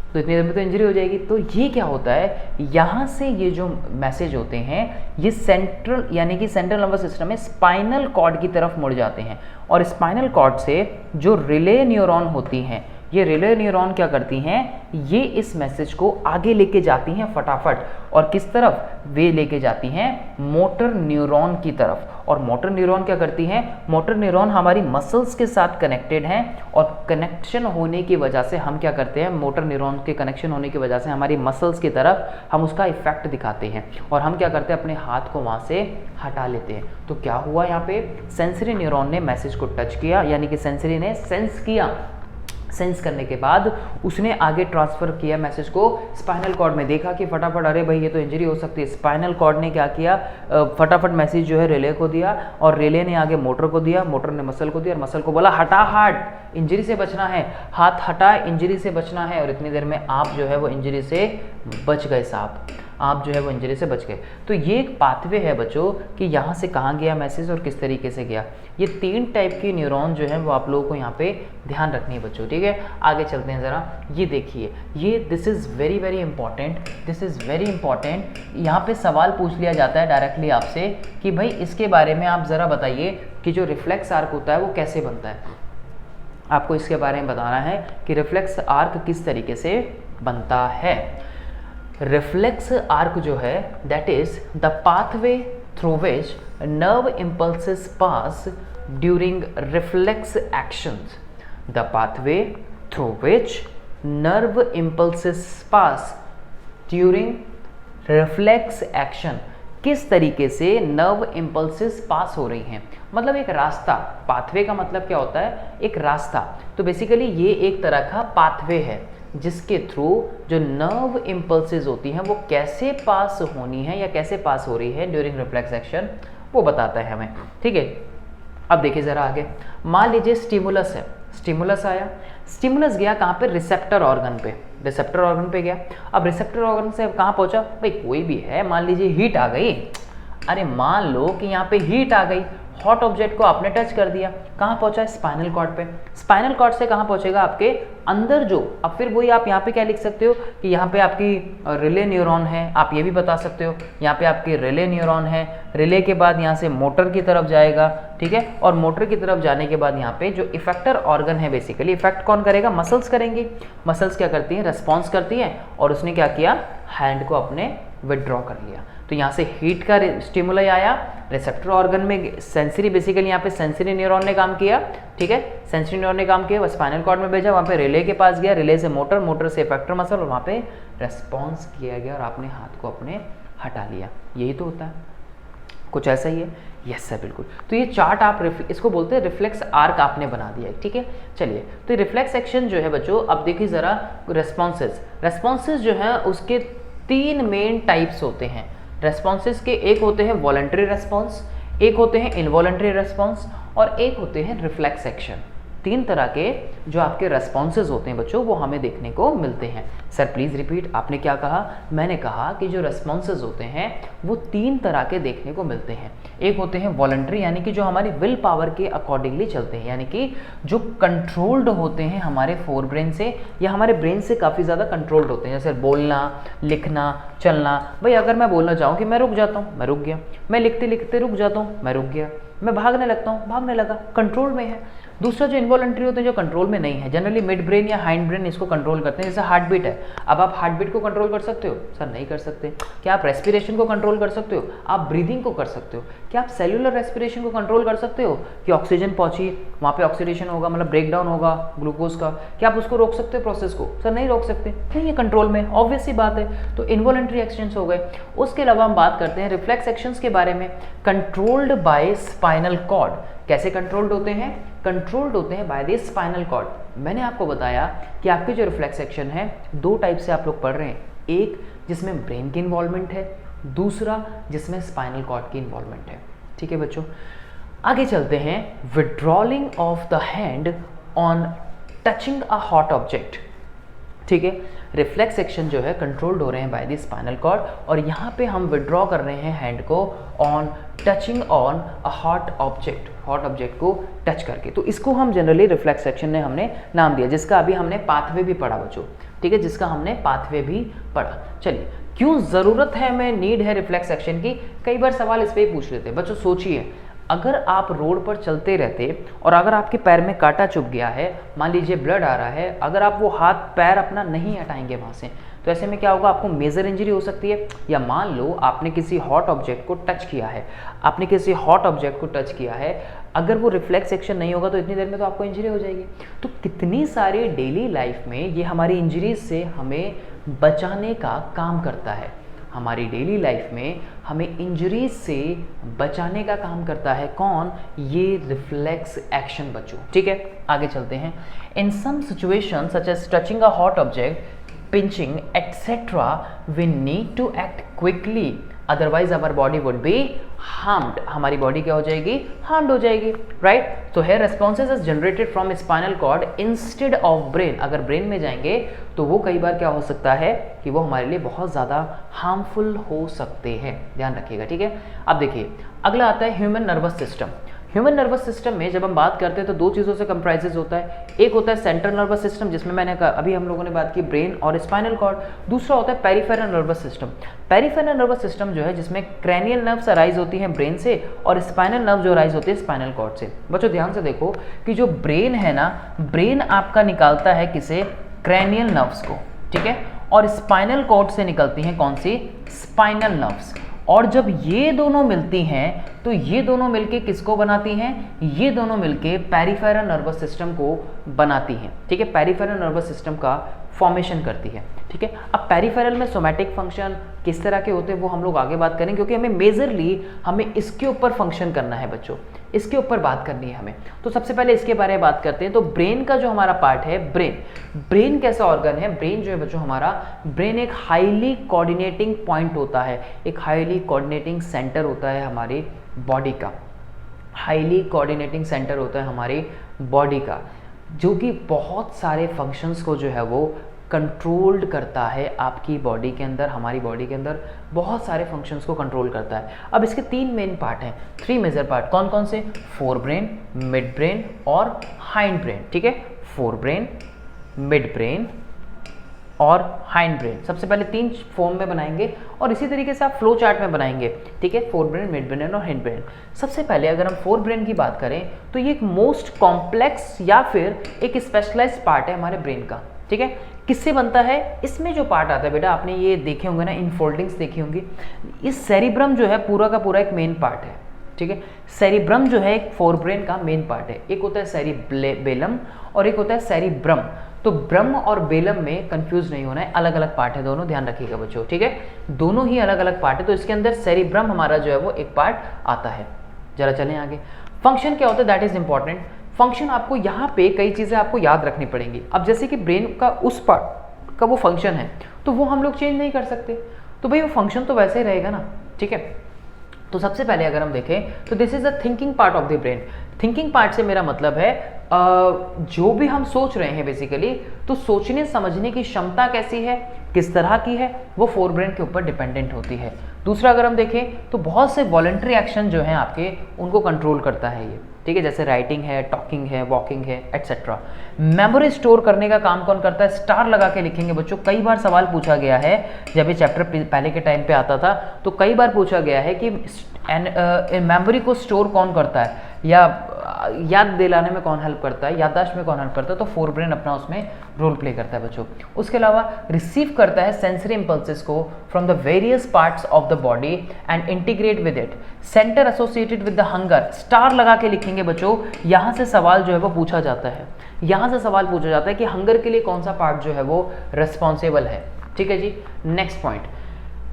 तो इतनी देर में तो इंजरी हो जाएगी। तो ये क्या होता है, यहाँ से ये जो मैसेज होते हैं ये सेंट्रल यानी कि सेंट्रल नर्वस सिस्टम में स्पाइनल कॉर्ड की तरफ मुड़ जाते हैं, और स्पाइनल कॉर्ड से जो रिले न्यूरॉन होती हैं, ये रिले न्यूरॉन क्या करती हैं, ये इस मैसेज को आगे लेके जाती हैं फटाफट, और किस तरफ वे लेके जाती हैं, मोटर न्यूरॉन की तरफ। और मोटर न्यूरॉन क्या करती हैं, मोटर न्यूरॉन हमारी मसल्स के साथ कनेक्टेड हैं, और कनेक्शन होने की वजह से हम क्या करते हैं, मोटर न्यूरॉन के कनेक्शन होने की वजह से हमारी मसल्स की तरफ हम उसका इफेक्ट दिखाते हैं, और हम क्या करते हैं, अपने हाथ को वहाँ से हटा लेते हैं। तो क्या हुआ यहाँ पे, सेंसरी न्यूरॉन ने मैसेज को टच किया, यानी कि सेंसरी ने सेंस किया, सेंस करने के बाद उसने आगे ट्रांसफ़र किया मैसेज को स्पाइनल कॉर्ड में, देखा कि फटाफट अरे भाई ये तो इंजरी हो सकती है। स्पाइनल कॉर्ड ने क्या किया, फटाफट मैसेज जो है रिले को दिया, और रिले ने आगे मोटर को दिया, मोटर ने मसल को दिया, और मसल को बोला हटा हाथ, इंजरी से बचना है, हाथ हटा, इंजरी से बचना है। और इतनी देर में आप जो है वो इंजरी से बच गए साहब, आप जो है वो इंजरी से बच गए। तो ये एक पाथवे है बच्चों कि यहाँ से कहाँ गया मैसेज और किस तरीके से गया। ये 3 टाइप की न्यूरॉन जो है वो आप लोगों को यहाँ पे ध्यान रखनी है बच्चों। ठीक है, आगे चलते हैं ज़रा। ये देखिए, ये this is very very important, this is very important. यहाँ पे सवाल पूछ लिया जाता है डायरेक्टली आपसे कि भाई इसके बारे में आप ज़रा बताइए कि जो रिफ्लेक्स आर्क होता है वो कैसे बनता है। आपको इसके बारे में बताना है कि रिफ्लेक्स आर्क किस तरीके से बनता है। रिफ्लेक्स आर्क जो है that is the pathway through which nerve impulses pass during reflex actions. The pathway through which nerve impulses pass during reflex action, किस तरीके से नर्व इम्पल्सेस पास हो रही हैं, मतलब एक रास्ता। पाथवे का मतलब क्या होता है, एक रास्ता। तो बेसिकली ये एक तरह का पाथवे है जिसके थ्रू जो नर्व इम्पल्सेस होती हैं वो कैसे पास होनी है या कैसे पास हो रही है ड्यूरिंग रिफ्लेक्स एक्शन, वो बताता है हमें। ठीक है, अब देखिए ज़रा आगे। मान लीजिए स्टिमुलस है, स्टिमुलस आया, स्टिमुलस गया कहाँ पे, रिसेप्टर ऑर्गन पे, रिसेप्टर ऑर्गन पे गया। अब रिसेप्टर ऑर्गन से कहाँ पहुँचा, भाई कोई भी है, मान लीजिए हीट आ गई। अरे मान लो कि यहाँ पे हीट आ गई, हॉट ऑब्जेक्ट को आपने टच कर दिया, कहाँ पहुँचा, स्पाइनल कॉर्ड पे। स्पाइनल कॉर्ड से कहाँ पहुँचेगा, आपके अंदर जो, अब फिर वही आप यहाँ पे क्या लिख सकते हो कि यहाँ पे आपकी रिले न्यूरॉन है, आप ये भी बता सकते हो यहाँ पे आपकी रिले न्यूरॉन है। रिले के बाद यहाँ से मोटर की तरफ जाएगा, ठीक है, और मोटर की तरफ जाने के बाद यहाँ पे जो इफेक्टर ऑर्गन है, बेसिकली इफेक्ट कौन करेगा, मसल्स करेंगे। मसल्स क्या करती हैं, रेस्पॉन्स करती हैं, और उसने क्या किया, हैंड को अपने विदड्रॉ कर लिया। तो यहाँ से हीट का स्टिमुलाई आया, रिसेप्टर ऑर्गन में सेंसरी, बेसिकली यहाँ पे सेंसरी न्यूरॉन ने काम किया। ठीक है, सेंसरी न्यूरॉन ने काम किया, वह स्पाइनल कॉर्ड में भेजा, वहाँ पे रिले के पास गया, रिले से मोटर, मोटर से इफेक्टर मसल, और वहाँ पे रेस्पॉन्स किया गया और आपने हाथ को अपने हटा लिया। यही तो होता है, कुछ ऐसा ही है। यस सर, बिल्कुल। तो ये चार्ट आप इसको बोलते हैं रिफ्लेक्स आर्क आपने बना दिया है। ठीक है, चलिए, तो रिफ्लेक्स एक्शन जो है बच्चों, अब देखिए ज़रा रेस्पॉन्सेज। रेस्पॉन्सेज जो है उसके 3 मेन टाइप्स होते हैं। रेस्पॉन्सेज के एक होते हैं वॉलंटरी रेस्पॉन्स, एक होते हैं इनवॉलंटरी रेस्पॉन्स, और एक होते हैं रिफ्लेक्स एक्शन। 3 तरह के जो आपके रेस्पॉन्सेज होते हैं बच्चों वो हमें देखने को मिलते हैं। सर प्लीज़ रिपीट, आपने क्या कहा, मैंने कहा कि जो रेस्पॉन्सेज होते हैं वो 3 तरह के देखने को मिलते हैं। एक होते हैं वॉलंटरी, यानी कि जो हमारी विल पावर के अकॉर्डिंगली चलते हैं, यानी कि जो कंट्रोल्ड होते हैं हमारे फोर ब्रेन से या हमारे ब्रेन से काफ़ी ज़्यादा कंट्रोल्ड होते हैं, जैसे बोलना, लिखना, चलना। भाई अगर मैं बोलना चाहूँ कि मैं रुक जाता हूँ, मैं रुक गया। मैं लिखते लिखते रुक जाता हूँ, मैं रुक गया। मैं भागने लगता हूँ, भागने लगा, कंट्रोल में है। दूसरा जो इन्वॉलंटरी होते हैं जो कंट्रोल में नहीं है, जनरली मिड ब्रेन या हाइंड ब्रेन इसको कंट्रोल करते हैं। जैसे हार्ट बीट है, अब आप हार्ट बीट को कंट्रोल कर सकते हो? सर नहीं कर सकते। क्या आप रेस्पिरेशन को कंट्रोल कर सकते हो? आप ब्रीदिंग को कर सकते हो। क्या आप सेलुलर रेस्पिरेशन को कंट्रोल कर सकते हो कि ऑक्सीजन पहुंची, वहाँ पे ऑक्सीडेशन होगा, मतलब ब्रेक डाउन होगा ग्लूकोज का, क्या आप उसको रोक सकते हो प्रोसेस को? सर नहीं रोक सकते, नहीं है कंट्रोल में, ऑब्वियस सी बात है। तो इन्वॉलंटरी एक्शंस हो गए। उसके अलावा हम बात करते हैं रिफ्लेक्स एक्शंस के बारे में। Controlled by spinal cord. कैसे कंट्रोल्ड होते हैं? कंट्रोल्ड होते हैं बाय द स्पाइनल कॉर्ड। मैंने आपको बताया कि आपके जो रिफ्लेक्स एक्शन है दो टाइप से आप लोग पढ़ रहे हैं, एक जिसमें ब्रेन की इन्वॉल्वमेंट है, दूसरा जिसमें स्पाइनल कॉर्ड की इन्वॉल्वमेंट है। ठीक है बच्चों, आगे चलते हैं। Withdrawing of the hand on touching a hot object. ठीक है, रिफ्लेक्स एक्शन जो है कंट्रोल्ड हो रहे हैं बाय द स्पाइनल कॉर्ड, और यहाँ पे हम विड्रॉ कर रहे हैं हैंड को on touching on a hot object, hot object को टच करके। तो इसको हम जनरली रिफ्लेक्स एक्शन ने हमने नाम दिया, जिसका अभी हमने पाथवे भी पढ़ा बच्चों। ठीक है, जिसका हमने पाथवे भी पढ़ा। चलिए, क्यों ज़रूरत है, हमें नीड है रिफ्लेक्स एक्शन की? कई बार सवाल इस पर ही पूछ लेते हैं बच्चों। सोचिए, अगर आप रोड पर चलते रहते और अगर आपके पैर में कांटा चुभ गया है, मान लीजिए ब्लड आ रहा है, अगर आप वो हाथ पैर अपना नहीं हटाएंगे वहाँ से, तो ऐसे में क्या होगा? आपको मेजर इंजरी हो सकती है। या मान लो आपने किसी हॉट ऑब्जेक्ट को टच किया है, आपने किसी हॉट ऑब्जेक्ट को टच किया है, अगर वो रिफ्लेक्स एक्शन नहीं होगा तो इतनी देर में तो आपको इंजरी हो जाएगी। तो कितनी सारी डेली लाइफ में ये हमारी इंजरीज से हमें बचाने का काम करता है। हमारी डेली लाइफ में हमें इंजरीज से बचाने का काम करता है कौन? ये रिफ्लेक्स एक्शन बच्चों। ठीक है, आगे चलते हैं। In some situation such as touching a hot object, pinching etcetera, we need to act quickly, otherwise our body would be harmed. हमारी बॉडी क्या हो जाएगी? हार्म्ड हो जाएगी, राइट। तो here responses is generated from spinal cord instead of brain. अगर brain में जाएंगे तो वो कई बार क्या हो सकता है कि वो हमारे लिए बहुत ज़्यादा हार्मफुल हो सकते हैं, ध्यान रखिएगा। ठीक है, अब देखिए अगला आता है human nervous system. Human nervous system में जब हम बात करते हैं तो दो चीज़ों से कंप्राइजेज होता है। एक होता है सेंट्रल नर्वस सिस्टम, जिसमें मैंने कहा अभी हम लोगों ने बात की ब्रेन और स्पाइनल कॉर्ड। दूसरा होता है peripheral nervous system. Peripheral nervous system जो है जिसमें क्रैनियल नर्व्स अराइज होती हैं ब्रेन से और स्पाइनल नर्व जो अराइज होती है स्पाइनल कॉर्ड से। बच्चों ध्यान से देखो कि जो ब्रेन है ना, ब्रेन आपका निकालता है किसे? क्रैनियल नर्व्स को। ठीक है, और स्पाइनल कॉर्ड से निकलती हैं कौन सी? Spinal nerves. और जब ये दोनों मिलती हैं तो ये दोनों मिलके किसको बनाती हैं? ये दोनों मिलके पेरिफेरल नर्वस सिस्टम को बनाती हैं। ठीक है, पेरिफेरल नर्वस सिस्टम का फॉर्मेशन करती है। ठीक है, अब पेरिफेरल में सोमैटिक फंक्शन किस तरह के होते हैं वो हम लोग आगे बात करें, क्योंकि हमें मेजरली हमें इसके ऊपर फंक्शन करना है बच्चों, इसके ऊपर बात करनी है हमें। तो सबसे पहले इसके बारे में बात करते हैं। तो ब्रेन का जो हमारा पार्ट है, ब्रेन कैसा ऑर्गन है? ब्रेन जो है बच्चों हमारा, ब्रेन एक हाईली कोऑर्डिनेटिंग पॉइंट होता है, एक हाईली कोऑर्डिनेटिंग सेंटर होता है हमारी बॉडी का, हाईली कोऑर्डिनेटिंग सेंटर होता है हमारी बॉडी का, जो कि बहुत सारे फंक्शंस को जो है वो कंट्रोल्ड करता है आपकी बॉडी के अंदर, हमारी बॉडी के अंदर बहुत सारे फंक्शंस को कंट्रोल करता है। अब इसके तीन मेन पार्ट हैं, थ्री मेजर पार्ट। कौन कौन से? फोर ब्रेन, मिड ब्रेन और हाइंड ब्रेन। ठीक है, फोर ब्रेन, मिड ब्रेन और हाइंड ब्रेन। सबसे पहले तीन फॉर्म में बनाएंगे और इसी तरीके से आप फ्लो चार्ट में बनाएंगे। ठीक है, फोर ब्रेन, मिड ब्रेन और हाइंड ब्रेन। सबसे पहले अगर हम फोर ब्रेन की बात करें तो ये एक मोस्ट कॉम्प्लेक्स या फिर एक स्पेशलाइज्ड पार्ट है हमारे ब्रेन का। ठीक है, किससे बनता है? इसमें जो पार्ट आता है बेटा, आपने ये देखे होंगे ना, इनफोल्डिंग्स देखी होंगी। इस सेरिब्रम जो है पूरा का पूरा एक मेन पार्ट है। ठीक है, सेरिब्रम जो है एक फोर ब्रेन का मेन पार्ट है। एक होता है सेरिबेलम और एक होता है सेरिब्रम। तो ब्रह्म और बेलम में कंफ्यूज नहीं होना है, अलग अलग पार्ट है दोनों, ध्यान रखिएगा बच्चों। ठीक है, दोनों ही अलग अलग पार्ट है। तो इसके अंदर सेरिब्रम हमारा जो है वो एक पार्ट आता है। जरा चलें आगे। फंक्शन क्या होता है, दैट इज इंपॉर्टेंट। फंक्शन आपको यहाँ पे कई चीज़ें आपको याद रखनी पड़ेंगी। अब जैसे कि ब्रेन का उस पार्ट का वो फंक्शन है तो वो हम लोग चेंज नहीं कर सकते, तो भाई वो फंक्शन तो वैसे ही रहेगा ना। ठीक है, तो सबसे पहले अगर हम देखें तो this is the thinking part of the brain. Thinking part से मेरा मतलब है जो भी हम सोच रहे हैं बेसिकली, तो सोचने समझने की क्षमता कैसी है, किस तरह की है, वो फोर ब्रेन के ऊपर डिपेंडेंट होती है। दूसरा अगर हम देखें तो बहुत से वॉलंटरी एक्शन जो हैं आपके, उनको कंट्रोल करता है ये। ठीक है, जैसे राइटिंग है, टॉकिंग है, वॉकिंग है, एटसेट्रा। मेमोरी स्टोर करने का काम कौन करता है? स्टार लगा के लिखेंगे बच्चों। कई बार सवाल पूछा गया है, जब ये चैप्टर पहले के टाइम पे आता था तो कई बार पूछा गया है कि एंड मेमोरी को स्टोर कौन करता है या याद दिलाने में कौन हेल्प करता है, याददाश्त में कौन हेल्प करता है, तो फोर ब्रेन अपना उसमें रोल प्ले करता है बच्चों। उसके अलावा रिसीव करता है सेंसरी इंपल्सेस को from the various parts of the body and integrate with it. Centre associated with the hunger, star लगा के लिखेंगे बच्चों। यहाँ से सवाल जो है वो पूछा जाता है, यहाँ से सवाल पूछा जाता है कि हंगर के लिए कौन सा पार्ट जो है वो रिस्पॉन्सिबल है। ठीक है जी, नेक्स्ट पॉइंट,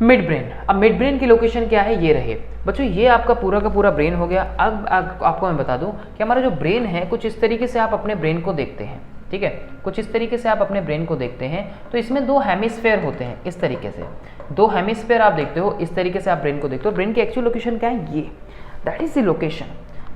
मिड ब्रेन। अब मिड ब्रेन की लोकेशन क्या है, ये रहे बच्चों, ये आपका पूरा का पूरा ब्रेन हो गया। अब आपको मैं बता दूं कि हमारा जो ब्रेन है कुछ इस तरीके से आप अपने ब्रेन को देखते हैं, ठीक है, कुछ इस तरीके से आप अपने ब्रेन को देखते हैं। तो इसमें दो हेमिस्फेयर होते हैं, इस तरीके से दो हेमिस्फेयर आप देखते हो, इस तरीके से आप ब्रेन को देखते हो। ब्रेन की एक्चुअल लोकेशन क्या है, ये that is the location,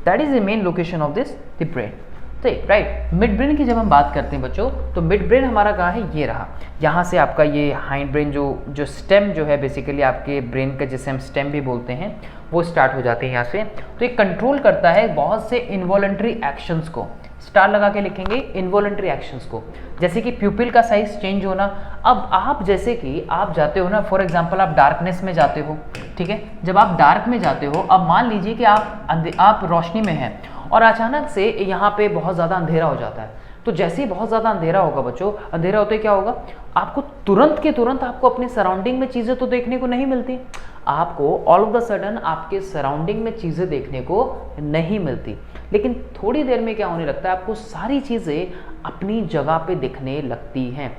that is the main location of this the brain. तो राइट, मिड ब्रेन की जब हम बात करते हैं बच्चों, तो मिड ब्रेन हमारा कहाँ है, ये रहा। यहाँ से आपका ये हाइंड ब्रेन जो स्टेम जो है बेसिकली आपके ब्रेन का, जिसे हम स्टेम भी बोलते हैं, वो स्टार्ट हो जाते हैं यहाँ से। तो ये कंट्रोल करता है बहुत से इनवॉलंटरी एक्शंस को, स्टार लगा के लिखेंगे इनवॉलंटरी एक्शंस को, जैसे कि प्यूपिल का साइज चेंज होना। अब आप जैसे कि आप जाते हो ना, फॉर एग्जांपल आप डार्कनेस में जाते हो, ठीक है, जब आप डार्क में जाते हो, अब मान लीजिए कि आप रोशनी में हैं और अचानक से यहाँ पे बहुत ज़्यादा अंधेरा हो जाता है। तो जैसे ही बहुत ज़्यादा अंधेरा होगा बच्चों, अंधेरा होते ही क्या होगा, आपको तुरंत के तुरंत आपको अपने सराउंडिंग में चीज़ें तो देखने को नहीं मिलती, आपको ऑल ऑफ द सडन आपके सराउंडिंग में चीज़ें देखने को नहीं मिलती। लेकिन थोड़ी देर में क्या होने लगता है, आपको सारी चीज़ें अपनी जगह पे दिखने लगती हैं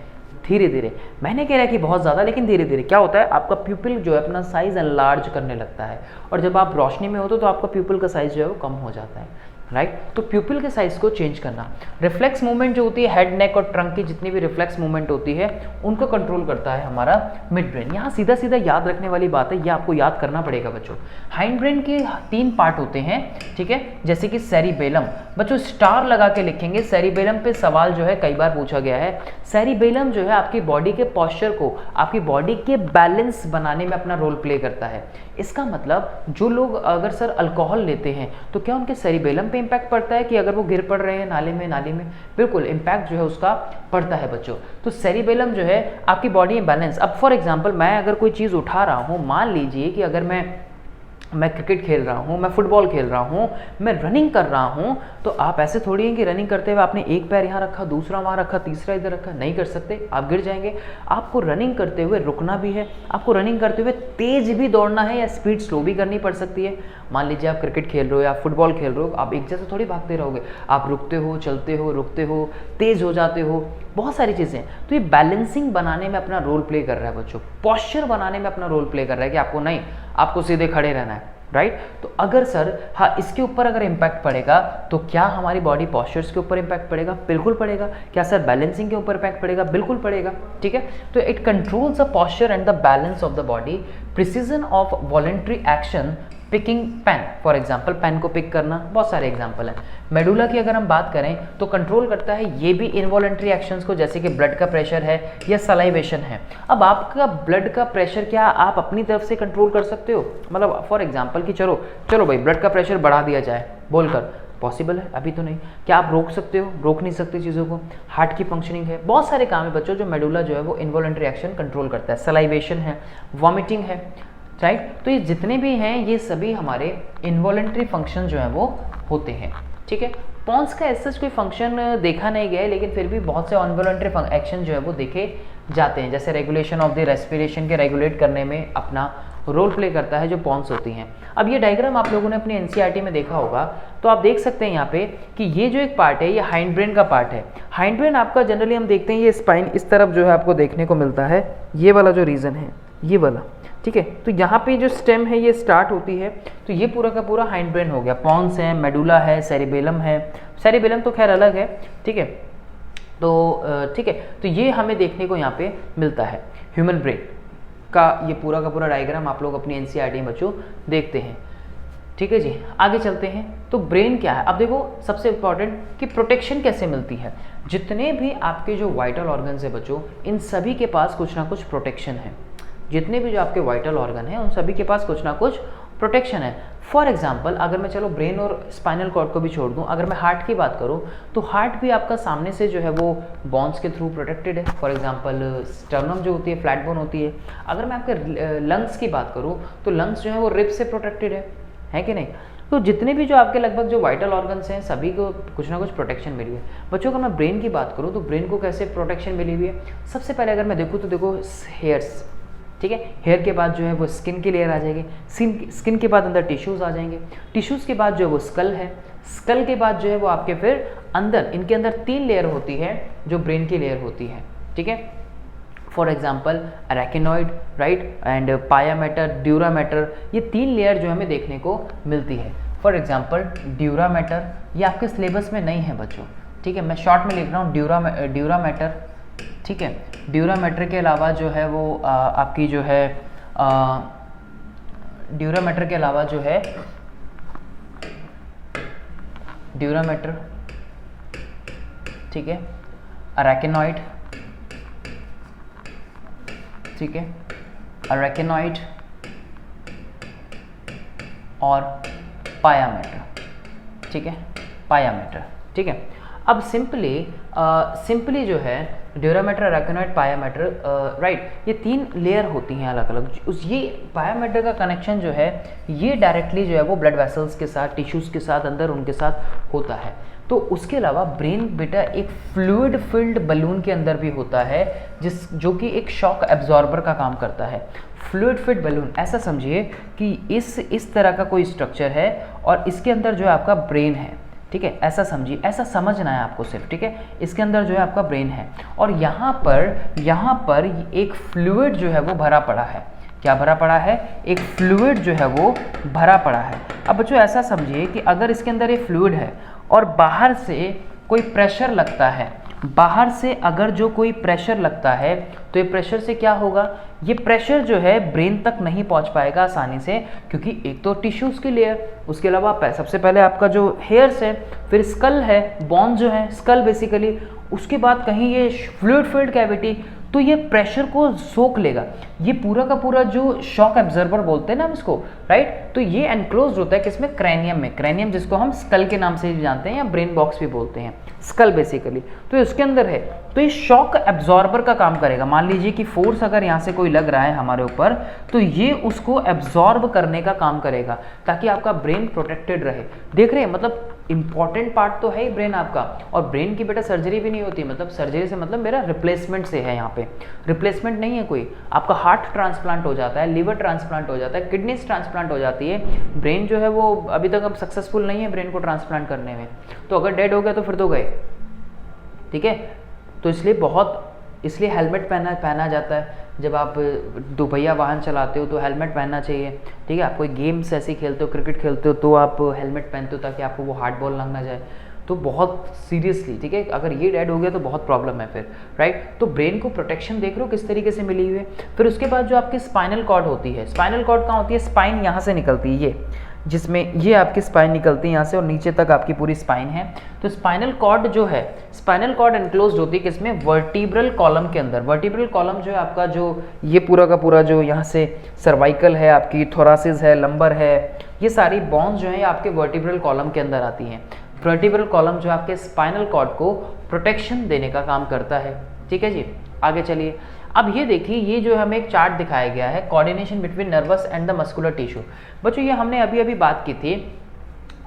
धीरे धीरे। मैंने कह रहा है कि बहुत ज़्यादा, लेकिन धीरे धीरे क्या होता है, आपका प्यूपिल जो है अपना साइज़ एनलार्ज करने लगता है। और जब आप रोशनी में होते हो तो आपका प्यूपिल का साइज़ जो है वो कम हो जाता है, राइट। तो प्यूपिल के साइज को चेंज करना। रिफ्लेक्स मूवमेंट जो होती है हेड, नेक और ट्रंक की जितनी भी रिफ्लेक्स मूवमेंट होती है उनको कंट्रोल करता है हमारा मिड ब्रेन। यहाँ सीधा सीधा याद रखने वाली बात है, ये आपको याद करना पड़ेगा बच्चों। हाइंड ब्रेन के 3 पार्ट होते हैं, ठीक है, जैसे कि सेरिबेलम। बच्चों स्टार लगा के लिखेंगे, सेरिबेलम पे सवाल जो है कई बार पूछा गया है। सेरिबेलम जो है आपकी बॉडी के पॉस्चर को, आपकी बॉडी के बैलेंस बनाने में अपना रोल प्ले करता है। इसका मतलब जो लोग अगर सर अल्कोहल लेते हैं तो क्या उनके सेरिबेलम पे इम्पैक्ट पड़ता है कि अगर वो गिर पड़ रहे हैं नाले में, बिल्कुल इम्पैक्ट जो है उसका पड़ता है बच्चों। तो सेरिबेलम जो है आपकी बॉडी में बैलेंस। अब फॉर एग्जांपल मैं अगर कोई चीज़ उठा रहा हूँ, मान लीजिए कि अगर मैं क्रिकेट खेल रहा हूँ, मैं फुटबॉल खेल रहा हूँ, मैं रनिंग कर रहा हूँ, तो आप ऐसे थोड़ी है कि रनिंग करते हुए आपने एक पैर यहाँ रखा, दूसरा वहाँ रखा, तीसरा इधर रखा, नहीं कर सकते, आप गिर जाएंगे। आपको रनिंग करते हुए रुकना भी है, आपको रनिंग करते हुए तेज भी दौड़ना है या स्पीड स्लो भी करनी पड़ सकती है। मान लीजिए आप क्रिकेट खेल रहे हो या फुटबॉल खेल रहे हो, आप एक जैसे थोड़ी भागते रहोगे, आप रुकते हो, चलते हो, रुकते हो, तेज हो जाते हो, बहुत सारी चीज़ें। तो ये बैलेंसिंग बनाने में अपना रोल प्ले कर रहा है बच्चों, पॉस्चर बनाने में अपना रोल प्ले कर रहा है कि आपको नहीं, आपको सीधे खड़े रहना है, राइट। तो अगर सर हाँ इसके ऊपर अगर इम्पैक्ट पड़ेगा तो क्या हमारी बॉडी पॉस्चर्स के ऊपर इम्पैक्ट पड़ेगा, बिल्कुल पड़ेगा। क्या सर बैलेंसिंग के ऊपर इम्पैक्ट पड़ेगा, बिल्कुल पड़ेगा, ठीक है। तो it controls the posture and the balance of the body, precision of voluntary action, picking pen, for example pen को पिक करना, बहुत सारे एग्जाम्पल हैं। मेडुला की अगर हम बात करें तो कंट्रोल करता है ये भी इनवॉलंटरी एक्शंस को, जैसे कि ब्लड का प्रेशर है या सलाइवेशन है। अब आपका ब्लड का प्रेशर क्या आप अपनी तरफ से कंट्रोल कर सकते हो, मतलब फॉर एग्जाम्पल कि चलो भाई ब्लड का प्रेशर बढ़ा दिया जाए बोलकर, पॉसिबल है, अभी तो नहीं। क्या आप रोक सकते हो, रोक नहीं सकते चीज़ों को। हार्ट की फंक्शनिंग है, बहुत सारे काम है बच्चों जो मेडुला जो है वो इनवॉलंटरी एक्शन कंट्रोल करता है। सलाइवेशन है, वॉमिटिंग है, राइट। तो ये जितने भी हैं ये सभी हमारे इनवॉलंटरी फंक्शन जो हैं वो होते हैं, ठीक है। पॉन्स का ऐसा कोई फंक्शन देखा नहीं गया है, लेकिन फिर भी बहुत से इनवॉलंटरी एक्शन जो है वो देखे जाते हैं, जैसे रेगुलेशन ऑफ द रेस्पिरेशन के रेगुलेट करने में अपना रोल प्ले करता है जो पॉन्स होती हैं। अब ये डायग्राम आप लोगों ने अपनी एनसीईआरटी में देखा होगा, तो आप देख सकते हैं यहाँ पे कि ये जो एक पार्ट है ये हाइंड ब्रेन का पार्ट है। हाइंड ब्रेन आपका जनरली हम देखते हैं ये स्पाइन इस तरफ जो है आपको देखने को मिलता है, ये वाला जो रीजन है ये वाला, ठीक है। तो यहाँ पे जो स्टेम है ये स्टार्ट होती है, तो ये पूरा का पूरा हाइंड ब्रेन हो गया। पॉन्स है, मेडुला है, सेरिबेलम है, सेरिबेलम तो खैर अलग है, ठीक है। तो ठीक है, तो ये हमें देखने को यहाँ पे मिलता है। ह्यूमन ब्रेन का ये पूरा का पूरा डायग्राम आप लोग अपनी एनसीईआरटी में बच्चों देखते हैं, ठीक है जी। आगे चलते हैं, तो ब्रेन क्या है। अब देखो सबसे इंपॉर्टेंट कि प्रोटेक्शन कैसे मिलती है। जितने भी आपके जो वाइटल ऑर्गन्स है बच्चों, इन सभी के पास कुछ ना कुछ प्रोटेक्शन है। जितने भी जो आपके वाइटल ऑर्गन हैं उन सभी के पास कुछ ना कुछ प्रोटेक्शन है। फॉर एग्जाम्पल अगर मैं चलो ब्रेन और स्पाइनल कॉर्ड को भी छोड़ दूं, अगर मैं हार्ट की बात करूं तो हार्ट भी आपका सामने से जो है वो बॉन्स के थ्रू प्रोटेक्टेड है। फॉर एग्जाम्पल स्टर्नम जो होती है फ्लैट बोन होती है। अगर मैं आपके लंग्स की बात करूं तो लंग्स जो है वो रिब से प्रोटेक्टेड है, है कि नहीं। तो जितने भी जो आपके लगभग जो वाइटल ऑर्गन्स हैं सभी को कुछ ना कुछ प्रोटेक्शन मिली है। बच्चों अगर मैं ब्रेन की बात करूँ तो ब्रेन को कैसे प्रोटेक्शन मिली हुई है, सबसे पहले अगर मैं देखूँ तो देखो हेयर्स, ठीक है, हेयर के बाद जो है वो स्किन की लेयर आ जाएगी, स्किन के बाद अंदर टिश्यूज़ आ जाएंगे, टिश्यूज़ के बाद जो है वो स्कल है, स्कल के बाद जो है वो आपके फिर अंदर इनके अंदर 3 लेयर होती है जो ब्रेन की लेयर होती है, ठीक है। फॉर एग्जाम्पल अरेकिनॉइड, राइट, एंड पाया मैटर, ड्यूरा मैटर, ये 3 लेयर जो हमें देखने को मिलती है। फॉर एग्जाम्पल ड्यूरा मैटर, ये आपके सिलेबस में नहीं है बच्चों, ठीक है, मैं शॉर्ट में लिख रहा हूँ ड्यूरा मैटर, ठीक है। ड्यूरा मैटर के अलावा जो है वो आपकी जो है ड्यूरा मैटर के अलावा जो है ड्यूरा मैटर, ठीक है, अरेकिनॉइड, ठीक है, अरेकिनॉइड और पाया मैटर, ठीक है, पाया मैटर, ठीक है। अब सिंपली जो है ड्यूरा मैटर, अरेकिनॉइड, पाया मैटर, राइट, ये 3 लेयर होती हैं अलग अलग। ये पाया मैटर का कनेक्शन जो है ये डायरेक्टली जो है वो ब्लड वेसल्स के साथ, टिश्यूज़ के साथ, अंदर उनके साथ होता है। तो उसके अलावा ब्रेन बेटा एक फ्लूइड फिल्ड बलून के अंदर भी होता है जो कि एक शॉक एब्जॉर्बर का काम करता है। फ्लूइड फिल्ड बलून ऐसा समझिए कि इस तरह का कोई स्ट्रक्चर है और इसके अंदर जो है आपका ब्रेन है, ठीक है, ऐसा समझिए, ऐसा समझना है आपको सिर्फ, ठीक है। इसके अंदर जो है आपका ब्रेन है और यहाँ पर एक फ्लूइड जो है वो भरा पड़ा है। क्या भरा पड़ा है? एक फ्लूइड जो है वो भरा पड़ा है। अब बच्चों ऐसा समझिए कि अगर इसके अंदर ये फ्लूइड है और बाहर से कोई प्रेशर लगता है, बाहर से अगर जो कोई प्रेशर लगता है तो ये प्रेशर से क्या होगा, ये प्रेशर जो है ब्रेन तक नहीं पहुंच पाएगा आसानी से, क्योंकि एक तो टिश्यूज़ की लेयर, उसके अलावा सबसे पहले आपका जो हेयर्स है, फिर स्कल है, बोन्स जो है, स्कल बेसिकली, उसके बाद कहीं ये फ्लूइड फिल्ड कैविटी, तो ये प्रेशर को सोख लेगा। ये पूरा का पूरा जो शॉक एब्जॉर्बर बोलते हैं ना हम इसको, राइट, तो ये एनक्लोज होता है किसमें? क्रेनियम में। क्रेनियम जिसको हम स्कल के नाम से भी जानते हैं या ब्रेन बॉक्स भी बोलते हैं, स्कल बेसिकली, तो इसके अंदर है। तो ये शॉक एब्जॉर्बर का काम करेगा। मान लीजिए कि फोर्स अगर यहाँ से कोई लग रहा है हमारे ऊपर, तो ये उसको एब्जॉर्ब करने का काम करेगा ताकि आपका ब्रेन प्रोटेक्टेड रहे। देख रहे हैं, मतलब इंपॉर्टेंट पार्ट तो है ही ब्रेन आपका। और ब्रेन की बेटा सर्जरी भी नहीं होती, मतलब सर्जरी से मतलब मेरा रिप्लेसमेंट से है, यहाँ पे रिप्लेसमेंट नहीं है कोई। आपका हार्ट ट्रांसप्लांट हो जाता है, लिवर ट्रांसप्लांट हो जाता है, किडनीज ट्रांसप्लांट हो जाती है। ब्रेन जो है वो अभी तक अब सक्सेसफुल नहीं है ब्रेन को ट्रांसप्लांट करने में, तो अगर डेड हो गया तो फिर तो गए, ठीक है। तो इसलिए हेलमेट पहना जाता है। जब आप दोपहिया वाहन चलाते हो तो हेलमेट पहनना चाहिए, ठीक है। आप कोई गेम्स ऐसे खेलते हो, क्रिकेट खेलते हो, तो आप हेलमेट पहनते हो ताकि आपको वो हार्ड बॉल लग ना जाए। तो बहुत सीरियसली, ठीक है, अगर ये डेड हो गया तो बहुत प्रॉब्लम है फिर, राइट। तो ब्रेन को प्रोटेक्शन देख रहे हो किस तरीके से मिली हुई है। फिर उसके बाद जो आपकी स्पाइनल कॉर्ड होती है, स्पाइनल कॉर्ड कहाँ होती है? स्पाइन यहाँ से निकलती है, ये जिसमें ये आपकी स्पाइन निकलती है यहाँ से और नीचे तक आपकी पूरी स्पाइन है। तो स्पाइनल कॉर्ड जो है, स्पाइनल कॉर्ड एनक्लोज्ड होती है किसमें? वर्टिब्रल कॉलम के अंदर। वर्टिब्रल कॉलम जो है आपका, जो ये पूरा का पूरा जो यहाँ से सर्वाइकल है, आपकी थोरासिस है, लंबर है, ये सारी बोन्स जो है आपके वर्टिब्रल कॉलम के अंदर आती हैं। वर्टिब्रल कॉलम जो आपके स्पाइनल कॉर्ड को प्रोटेक्शन देने का काम करता है, ठीक है जी। आगे चलिए, अब ये देखिए, ये जो हमें एक चार्ट दिखाया गया है, coordination between nervous and the muscular tissue. बच्चों ये हमने अभी अभी बात की थी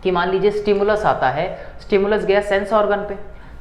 कि मान लीजिए स्टिमुलस आता है, स्टिमुलस गया सेंस ऑर्गन पे,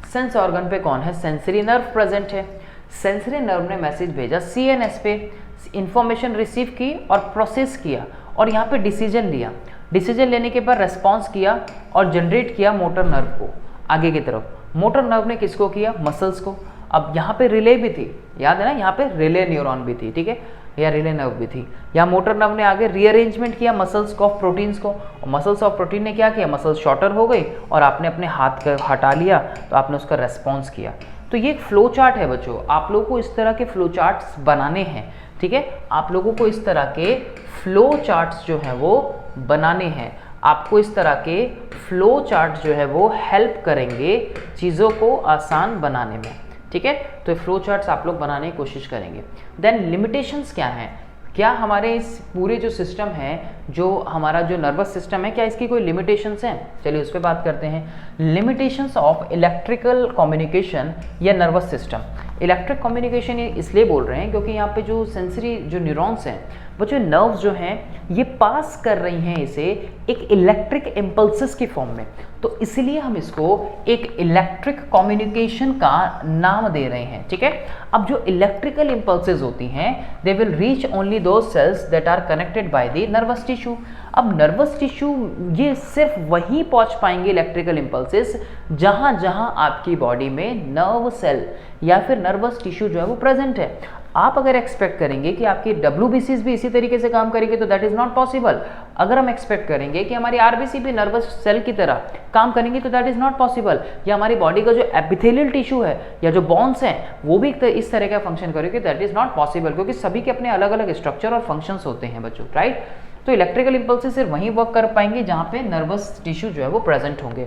सेंस ऑर्गन पे कौन है? सेंसरी नर्व प्रेजेंट है। सेंसरी नर्व ने मैसेज भेजा सीएनएस पे, इंफॉर्मेशन रिसीव की और प्रोसेस किया और यहाँ पे डिसीजन लिया। डिसीजन लेने के बाद रेस्पॉन्स किया और जनरेट किया मोटर नर्व को आगे की तरफ। मोटर नर्व ने किसको किया? मसल्स को। अब यहाँ पे रिले भी थी, याद है ना, यहाँ पे रिले न्यूरॉन भी थी, ठीक है, या रिले नर्व भी थी। यहाँ मोटर नर्व ने आगे रीअरेंजमेंट किया मसल्स ऑफ प्रोटीन्स को, और मसल्स ऑफ प्रोटीन ने क्या किया? मसल्स शॉर्टर हो गई और आपने अपने हाथ का हटा लिया तो आपने उसका रेस्पॉन्स किया। तो ये एक फ्लो चार्ट है बच्चों, आप लोगों को इस तरह के फ्लो चार्ट्स बनाने हैं, ठीक है। आप लोगों को इस तरह के फ्लो चार्ट्स जो हैं वो बनाने हैं। आपको इस तरह के फ्लो चार्ट जो है वो हेल्प करेंगे चीज़ों को आसान बनाने में, ठीक है। तो फ्लो चार्ट्स आप लोग बनाने की कोशिश करेंगे। देन लिमिटेशंस क्या हैं? क्या हमारे इस पूरे जो सिस्टम है जो हमारा जो नर्वस सिस्टम है, क्या इसकी कोई लिमिटेशंस हैं? चलिए उस पर बात करते हैं। लिमिटेशंस ऑफ इलेक्ट्रिकल कम्युनिकेशन या नर्वस सिस्टम। इलेक्ट्रिक कम्युनिकेशन ये इसलिए बोल रहे हैं क्योंकि यहाँ पे जो सेंसरी जो न्यूरॉन्स हैं, वो जो नर्व्स जो हैं ये पास कर रही हैं इसे एक इलेक्ट्रिक इम्पल्सेस की फॉर्म में, तो इसलिए हम इसको एक इलेक्ट्रिक कम्युनिकेशन का नाम दे रहे हैं, ठीक है। अब जो इलेक्ट्रिकल इम्पल्सेस होती हैं दे विल रीच ओनली दो cells that are connected by the nervous tissue. अब नर्वस टिश्यू ये सिर्फ वहीं पहुंच पाएंगे इलेक्ट्रिकल इम्पल्सेस जहां जहां आपकी बॉडी में नर्व सेल या फिर नर्वस टिश्यू जो है वो प्रेजेंट है। आप अगर एक्सपेक्ट करेंगे कि आपकी WBCs भी इसी तरीके से काम करेंगे तो दैट इज नॉट पॉसिबल। अगर हम एक्सपेक्ट करेंगे कि हमारी RBC भी नर्वस सेल की तरह काम करेंगे तो दैट इज नॉट पॉसिबल। या हमारी बॉडी का जो एपिथेलियल टिश्यू है या जो बॉन्स हैं वो भी इस तरह का फंक्शन करेंगे, दैट इज नॉट पॉसिबल, क्योंकि सभी के अपने अलग अलग स्ट्रक्चर और फंक्शंस होते हैं बच्चों, राइट। तो इलेक्ट्रिकल इम्पल्सेस सिर्फ वहीं वर्क कर पाएंगे जहां पे नर्वस टिश्यू जो है वो प्रेजेंट होंगे।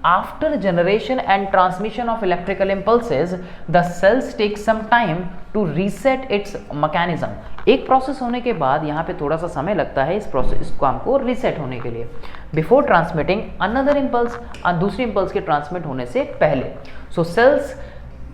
After generation and transmission of electrical impulses, the cells take some time to reset its mechanism. एक प्रोसेस होने के बाद यहाँ पे थोड़ा सा समय लगता है इस काम को रीसेट होने के लिए। बिफोर ट्रांसमिटिंग अनदर इम्पल्स, दूसरी इम्पल्स के ट्रांसमिट होने से पहले। सो cells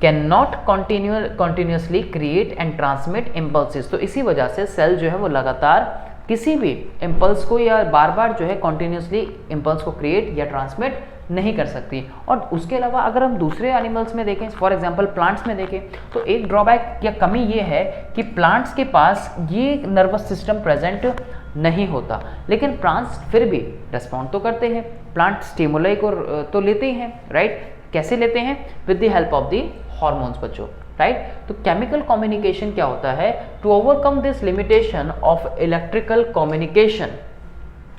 can not continuously create and transmit impulses. तो इसी वजह से सेल जो है वो लगातार किसी भी इम्पल्स को या बार बार जो है कॉन्टिन्यूसली इम्पल्स को क्रिएट या ट्रांसमिट नहीं कर सकती। और उसके अलावा अगर हम दूसरे एनिमल्स में देखें, फॉर एग्जांपल प्लांट्स में देखें, तो एक ड्रॉबैक या कमी ये है कि प्लांट्स के पास ये नर्वस सिस्टम प्रेजेंट नहीं होता, लेकिन प्लांट्स फिर भी रिस्पॉन्ड तो करते हैं। प्लांट स्टिमुलाई को तो लेते ही हैं, राइट। कैसे लेते हैं? With the help of the hormones बच्चों, राइट। तो केमिकल कम्युनिकेशन क्या होता है? To overcome this limitation of electrical communication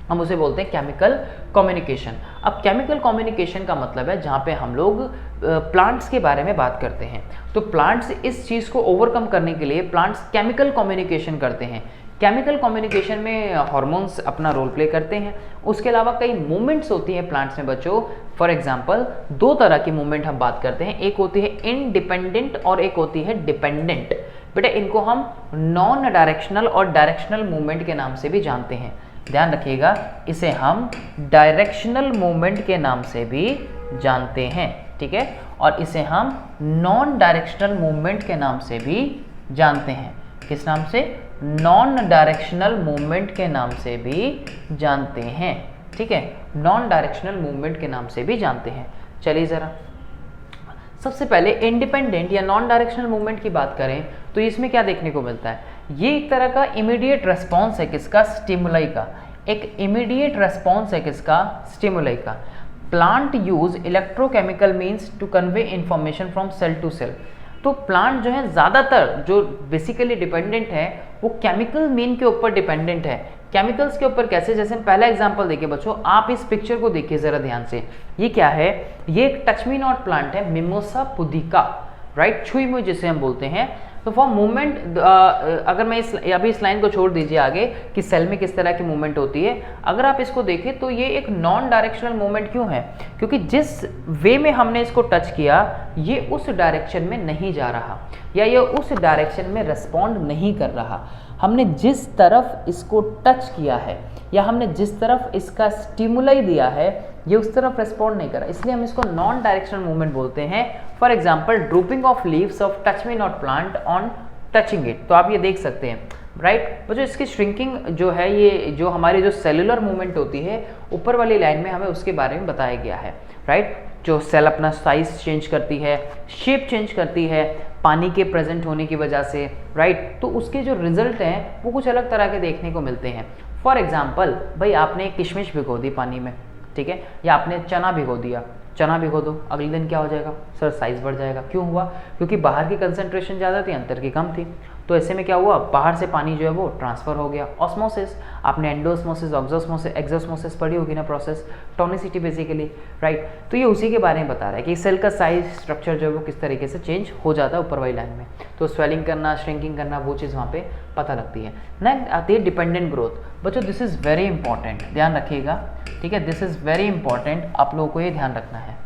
हम उसे बोलते हैं केमिकल कम्युनिकेशन। अब केमिकल कम्युनिकेशन का मतलब है जहाँ पे हम लोग प्लांट्स के बारे में बात करते हैं, तो प्लांट्स इस चीज़ को ओवरकम करने के लिए प्लांट्स केमिकल कम्युनिकेशन करते हैं। केमिकल कम्युनिकेशन में हार्मोन्स अपना रोल प्ले करते हैं। उसके अलावा कई मूवमेंट्स होती हैं प्लांट्स में बच्चों। फॉर एग्जांपल दो तरह की मूवमेंट हम बात करते हैं, एक होती है इंडिपेंडेंट और एक होती है डिपेंडेंट। बेटा इनको हम नॉन डायरेक्शनल और डायरेक्शनल मूवमेंट के नाम से भी जानते हैं, ध्यान रखिएगा। इसे हम डायरेक्शनल मूवमेंट के नाम से भी जानते हैं, ठीक है, और इसे हम नॉन डायरेक्शनल मूवमेंट के नाम से भी जानते हैं। किस नाम से? नॉन डायरेक्शनल मूवमेंट के नाम से भी जानते हैं, ठीक है, नॉन डायरेक्शनल मूवमेंट के नाम से भी जानते हैं। चलिए ज़रा सबसे पहले इंडिपेंडेंट या नॉन डायरेक्शनल मूवमेंट की बात करें तो इसमें क्या देखने को मिलता है? ये एक तरह का इमीडिएट रेस्पॉन्स है किसका? स्टिमुलाई का। एक इमीडिएट रेस्पॉन्स है किसका? स्टिमुलाई का। Plant use electrochemical means to convey information from cell to cell. तो प्लांट जो है ज़्यादातर जो बेसिकली डिपेंडेंट है वो केमिकल मीन के ऊपर डिपेंडेंट है। केमिकल्स के ऊपर कैसे? जैसे पहला एग्जांपल देखिए बच्चों, आप इस पिक्चर को देखिए ज़रा ध्यान से। ये क्या है? ये एक टच मी नॉट प्लांट है, मिमोसा पुदिका, राइट, छुई मुई जिसे हम बोलते हैं। तो फॉर मूवमेंट अगर मैं अभी इस लाइन को छोड़ दीजिए आगे कि सेल में किस तरह की मूवमेंट होती है, अगर आप इसको देखें तो ये एक नॉन डायरेक्शनल मूवमेंट क्यों है? क्योंकि जिस वे में हमने इसको टच किया ये उस डायरेक्शन में नहीं जा रहा या ये उस डायरेक्शन में रिस्पॉन्ड नहीं कर रहा। हमने जिस तरफ इसको टच किया है या हमने जिस तरफ इसका स्टिमुलाई दिया है ये उस तरफ रिस्पॉन्ड नहीं कर रहा, इसलिए हम इसको नॉन डायरेक्शनल मूवमेंट बोलते हैं। For example drooping of leaves of touch me not plant on touching it. तो आप ये देख सकते हैं, राइट। तो जो इसकी श्रिंकिंग जो है, ये जो हमारी जो सेलुलर मूवमेंट होती है ऊपर वाली लाइन में हमें उसके बारे में बताया गया है, राइट। जो सेल अपना साइज चेंज करती है, शेप चेंज करती है पानी के प्रेजेंट होने की वजह से, राइट। तो उसके जो रिजल्ट हैं वो कुछ अलग तरह के देखने को मिलते हैं। फॉर एग्जाम्पल भाई आपने किशमिश भिगो दी पानी में, ठीक है, या आपने चना भिगो दिया, चना भिगो दो, अगले दिन क्या हो जाएगा? सर साइज बढ़ जाएगा। क्यों हुआ? क्योंकि बाहर की कंसंट्रेशन ज़्यादा थी, अंदर की कम थी। तो ऐसे में क्या हुआ? बाहर से पानी जो है वो ट्रांसफर हो गया। ऑस्मोसिस, आपने एंडोस्मोसिस, ऑक्सोस्मोसिस, एक्सोस्मोसिस पढ़ी होगी ना प्रोसेस, टोनिसिटी बेसिकली, राइट। तो ये उसी के बारे में बता रहा है कि सेल का साइज स्ट्रक्चर जो है वो किस तरीके से चेंज हो जाता है ऊपर वाली लाइन में। तो स्वेलिंग करना, श्रिंकिंग करना, वो चीज़ वहाँ पे पता लगती है। नेक्स्ट आती है डिपेंडेंट ग्रोथ। बच्चों दिस इज़ वेरी इंपॉर्टेंट, ध्यान रखिएगा, ठीक है, दिस इज़ वेरी इंपॉर्टेंट, आप लोगों को ये ध्यान रखना है।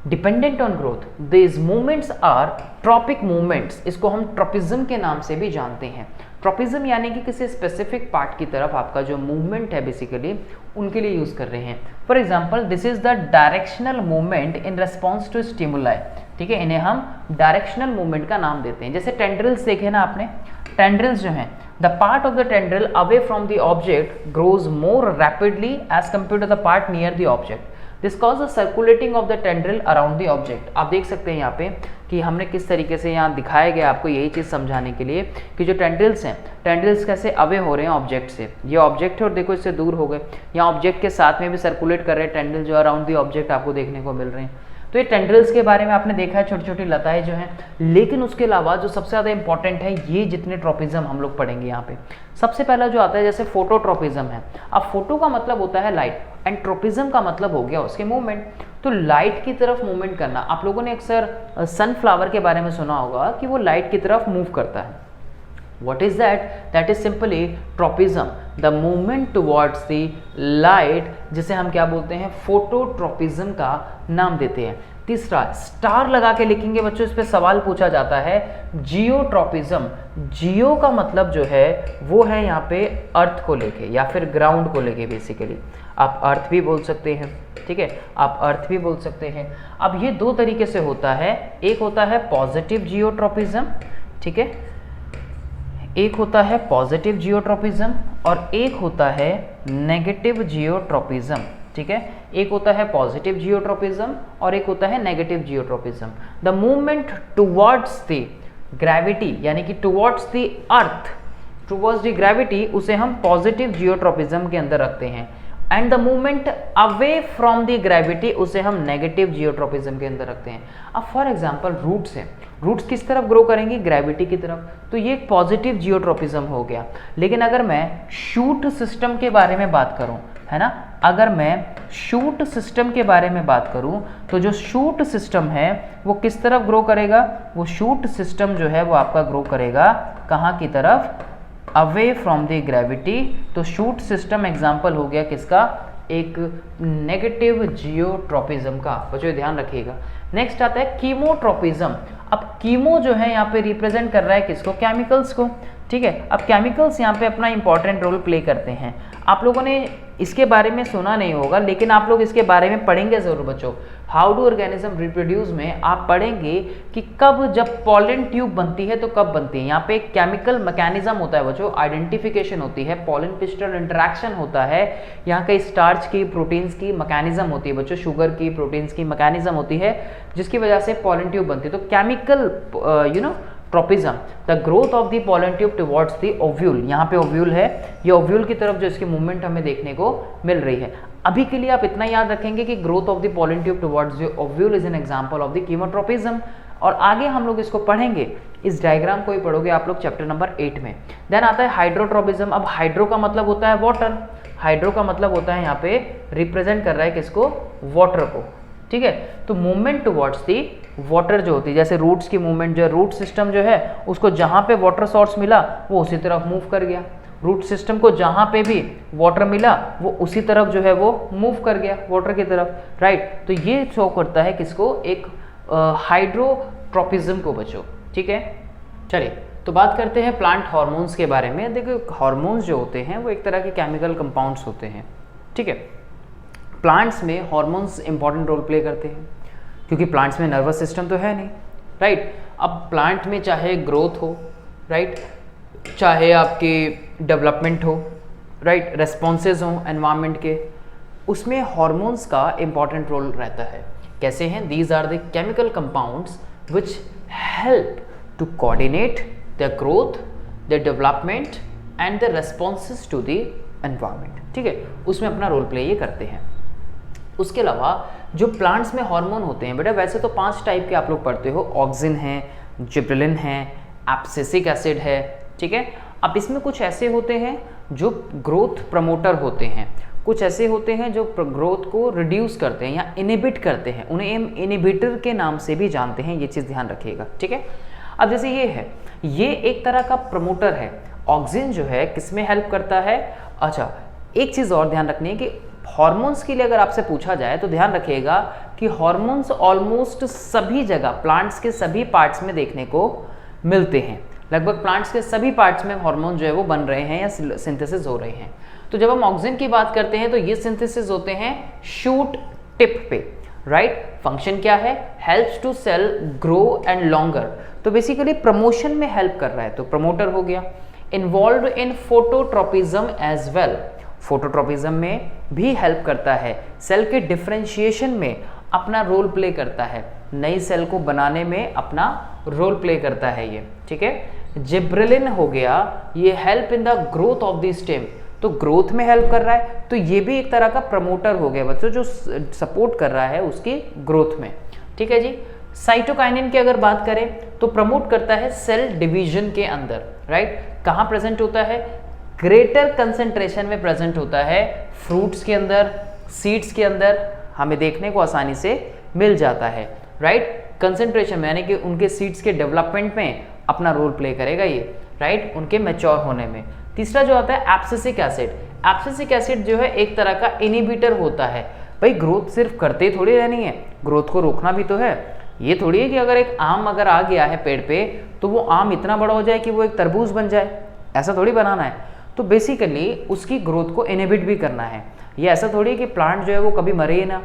Dependent on growth, this movements are tropic movements, इसको हम ट्रॉपिज्म के नाम से भी जानते हैं। ट्रॉपिज्म यानी कि किसी स्पेसिफिक पार्ट की तरफ आपका जो मूवमेंट है बेसिकली उनके लिए यूज़ कर रहे हैं। For example this is the directional movement in response to stimuli, ठीक है, इन्हें हम डायरेक्शनल मूवमेंट का नाम देते हैं। जैसे टेंड्रिल्स देखे ना आपने, टेंड्रिल्स जो हैं, the part of the tendril away from the object grows more rapidly as compare to the part near the object, this cause the circulating of the tendril around the object. आप देख सकते हैं यहाँ पे कि हमने किस तरीके से यहाँ दिखाया गया आपको यही चीज़ समझाने के लिए कि जो टेंड्रिल्स हैं, टेंड्रिल्स कैसे अवे हो रहे हैं ऑब्जेक्ट से। ये ऑब्जेक्ट है और देखो इससे दूर हो गए, यहाँ ऑब्जेक्ट के साथ में भी सर्कुलेट कर रहे हैं टेंड्रिल जो अराउंड द ऑब्जेक्ट आपको देखने को मिल रहे हैं। तो ये टेंड्रिल्स के बारे में आपने देखा है, छोटी छोटी लताएं जो हैं, लेकिन उसके अलावा जो सबसे ज़्यादा इंपॉर्टेंट है ये जितने ट्रॉपिज्म हम लोग पढ़ेंगे यहाँ पे, सबसे पहला जो आता है जैसे फोटोट्रॉपिज्म है। अब फोटो का मतलब होता है लाइट एंड ट्रॉपिज्म का मतलब हो गया उसके मूवमेंट। तो लाइट की तरफ मूवमेंट करना, आप लोगों ने अक्सर सनफ्लावर के बारे में सुना होगा कि वो लाइट की तरफ मूव करता है। What is that? That is simply tropism, the movement towards the light, जिसे हम क्या बोलते हैं, फोटोट्रॉपिज्म का नाम देते हैं। तीसरा स्टार लगा के लिखेंगे बच्चों, इस पे सवाल पूछा जाता है जियोट्रॉपिज्म। जियो का मतलब जो है वो है यहाँ पे अर्थ को लेके या फिर ग्राउंड को लेके बेसिकली। आप अर्थ भी बोल सकते हैं, ठीक है, आप अर्थ भी बोल सकते हैं। अब ये दो तरीके से होता है, एक होता है पॉजिटिव जियोट्रॉपिज्म, ठीक है, एक होता है पॉजिटिव जियोट्रॉपिज्म और एक होता है नेगेटिव जियोट्रॉपिज्म, ठीक है, एक होता है पॉजिटिव जियोट्रॉपिज्म और एक होता है negative geotropism. The movement towards the gravity यानी कि towards the earth, towards the gravity, उसे हम पॉजिटिव जियोट्रॉपिज्म के अंदर रखते हैं, and the movement away from the gravity उसे हम नेगेटिव जियोट्रॉपिज्म के अंदर रखते हैं। अब फॉर एग्जांपल रूट्स है, रूट्स किस तरफ ग्रो करेंगी, ग्रेविटी की तरफ, तो ये एक पॉजिटिव जियोट्रॉपिज्म हो गया। लेकिन अगर मैं शूट सिस्टम के बारे में बात करूं, है ना, अगर मैं शूट सिस्टम के बारे में बात करूं तो जो शूट सिस्टम है वो किस तरफ ग्रो करेगा, वो शूट सिस्टम जो है वो आपका ग्रो करेगा कहाँ की तरफ, अवे फ्रॉम द ग्रेविटी। तो शूट सिस्टम एग्जाम्पल हो गया किसका, एक नेगेटिव जियोट्रॉपिज्म का, बच्चों ध्यान रखिएगा। नेक्स्ट आता है कीमोट्रॉपिज्म। अब कीमो जो है यहाँ पे रिप्रेजेंट कर रहा है किसको, केमिकल्स को, ठीक है। अब केमिकल्स यहाँ पे अपना इंपॉर्टेंट रोल प्ले करते हैं। आप लोगों ने इसके बारे में सुना नहीं होगा लेकिन आप लोग इसके बारे में पढ़ेंगे ज़रूर बच्चों। हाउ डू ऑर्गेनिज्म रिप्रोड्यूस में आप पढ़ेंगे कि कब जब पॉलन ट्यूब बनती है तो कब बनती है। यहाँ पे एक केमिकल मैकेनिज्म होता है बच्चों, आइडेंटिफिकेशन होती है, पॉलन पिस्टल इंटरेक्शन होता है, यहाँ कई स्टार्च की, प्रोटीन्स की मैकेनिज्म होती है बच्चों, शुगर की, प्रोटीन्स की मैकेनिज्म होती है जिसकी वजह से पॉलन ट्यूब बनती है। तो chemical tropism, the growth of the pollen tube towards the ovule, यहाँ पे ओव्यूल है, ये ओव्यूल की तरफ जो इसकी मूवमेंट हमें देखने को मिल रही है। अभी के लिए आप इतना याद रखेंगे कि growth of the pollen tube towards the ovule is an example of the chemotropism. और आगे हम लोग इसको पढ़ेंगे, इस डायग्राम को ही पढ़ोगे आप लोग चैप्टर नंबर 8 में। देन आता है हाइड्रोट्रॉपिज्म। अब हाइड्रो का मतलब होता है वाटर, हाइड्रो का मतलब होता है यहाँ पे रिप्रेजेंट कर रहा है किसको, वाटर को, ठीक है। तो मूवमेंट टुवर्ड्स दी वाटर जो होती है, जैसे रूट्स की मूवमेंट जो है, रूट सिस्टम जो है उसको जहाँ पे वाटर सोर्स मिला वो उसी तरफ मूव कर गया, रूट सिस्टम को जहाँ पे भी वाटर मिला वो उसी तरफ जो है वो मूव कर गया वाटर की तरफ, राइट। तो ये शो करता है किसको, एक हाइड्रोट्रॉपिज्म को बच्चों, ठीक है। चलिए तो बात करते हैं प्लांट हार्मोन्स के बारे में। देखो हार्मोन्स जो होते हैं वो एक तरह के केमिकल कंपाउंड्स होते हैं, ठीक है। प्लांट्स में हार्मोन्स इंपॉर्टेंट रोल प्ले करते हैं क्योंकि प्लांट्स में नर्वस सिस्टम तो है नहीं, राइट। अब प्लांट में चाहे ग्रोथ हो, राइट, चाहे आपकी डेवलपमेंट हो, राइट, रेस्पॉन्सेज हों एनवायरनमेंट के, उसमें हार्मोन्स का इंपॉर्टेंट रोल रहता है। कैसे हैं, these are the chemical compounds which help to coordinate the growth, the development and the responses to the environment, ठीक है, उसमें अपना रोल प्ले ये करते हैं। उसके अलावा जो प्लांट्स में हार्मोन होते हैं बेटा, वैसे तो 5 टाइप के आप लोग पढ़ते हो, ऑक्सिन है, जिबरेलिन है, एब्सिसिक एसिड है, ठीक है। अब इसमें कुछ ऐसे होते हैं जो ग्रोथ प्रमोटर होते हैं, कुछ ऐसे होते हैं जो ग्रोथ को रिड्यूस करते हैं या इनिबिट करते हैं, उन्हें हम इनिबिटर के नाम से भी जानते हैं, ये चीज़ ध्यान रखिएगा, ठीक है। अब जैसे ये है, ये एक तरह का प्रमोटर है। ऑक्सिन जो है किस में हेल्प करता है, अच्छा एक चीज़ और ध्यान रखनी है कि हार्मोन्स के लिए अगर आपसे पूछा जाए तो ध्यान रखिएगा कि हार्मोन्स ऑलमोस्ट सभी जगह प्लांट्स के सभी पार्ट्स में देखने को मिलते हैं, लगभग प्लांट्स के सभी पार्ट्स में हार्मोन जो है वो बन रहे हैं या सिंथेसिस हो रहे हैं। तो जब हम ऑक्सिन की बात करते हैं तो ये सिंथेसिस होते हैं शूट टिप पे, राइट। फंक्शन क्या है? Helps to cell grow and longer, तो बेसिकली प्रमोशन में हेल्प कर रहा है, तो प्रमोटर हो गया। Involve in phototropism as well, phototropism में भी हेल्प करता है, सेल के डिफरेंशिएशन में अपना रोल प्ले करता है, नई सेल को बनाने में अपना रोल प्ले करता है ये, ठीक है। जिब्रेलिन हो गया, ये help in the growth of the stem, तो ग्रोथ में हेल्प कर रहा है, तो ये भी एक तरह का प्रमोटर हो गया बच्चों, जो सपोर्ट कर रहा है उसकी ग्रोथ में, ठीक है जी। साइटोकाइनिन की अगर बात करें तो प्रमोट करता है सेल डिवीजन के अंदर, राइट। कहाँ प्रेजेंट होता है? ग्रेटर कंसेंट्रेशन में प्रेजेंट होता है, फ्रूट्स के अंदर, सीड्स के अंदर हमें देखने को आसानी से मिल जाता है, राइट। कंसेंट्रेशन में यानी कि उनके सीड्स के डेवलपमेंट में अपना रोल प्ले करेगा ये, राइट, उनके मैच्योर होने में। तीसरा जो आता है एब्सिसिक एसिड, एब्सिसिक एसिड जो है एक तरह का इनहिबिटर होता है। भाई ग्रोथ सिर्फ करते थोड़ी रहनी है, ग्रोथ को रोकना भी तो है। ये थोड़ी है कि अगर एक आम अगर आ गया है पेड़ पे तो वो आम इतना बड़ा हो जाए कि वो एक तरबूज बन जाए, ऐसा थोड़ी बनाना है। तो बेसिकली उसकी ग्रोथ को इनहिबिट भी करना है। ये ऐसा थोड़ी है कि प्लांट जो है वो कभी मरे ही ना,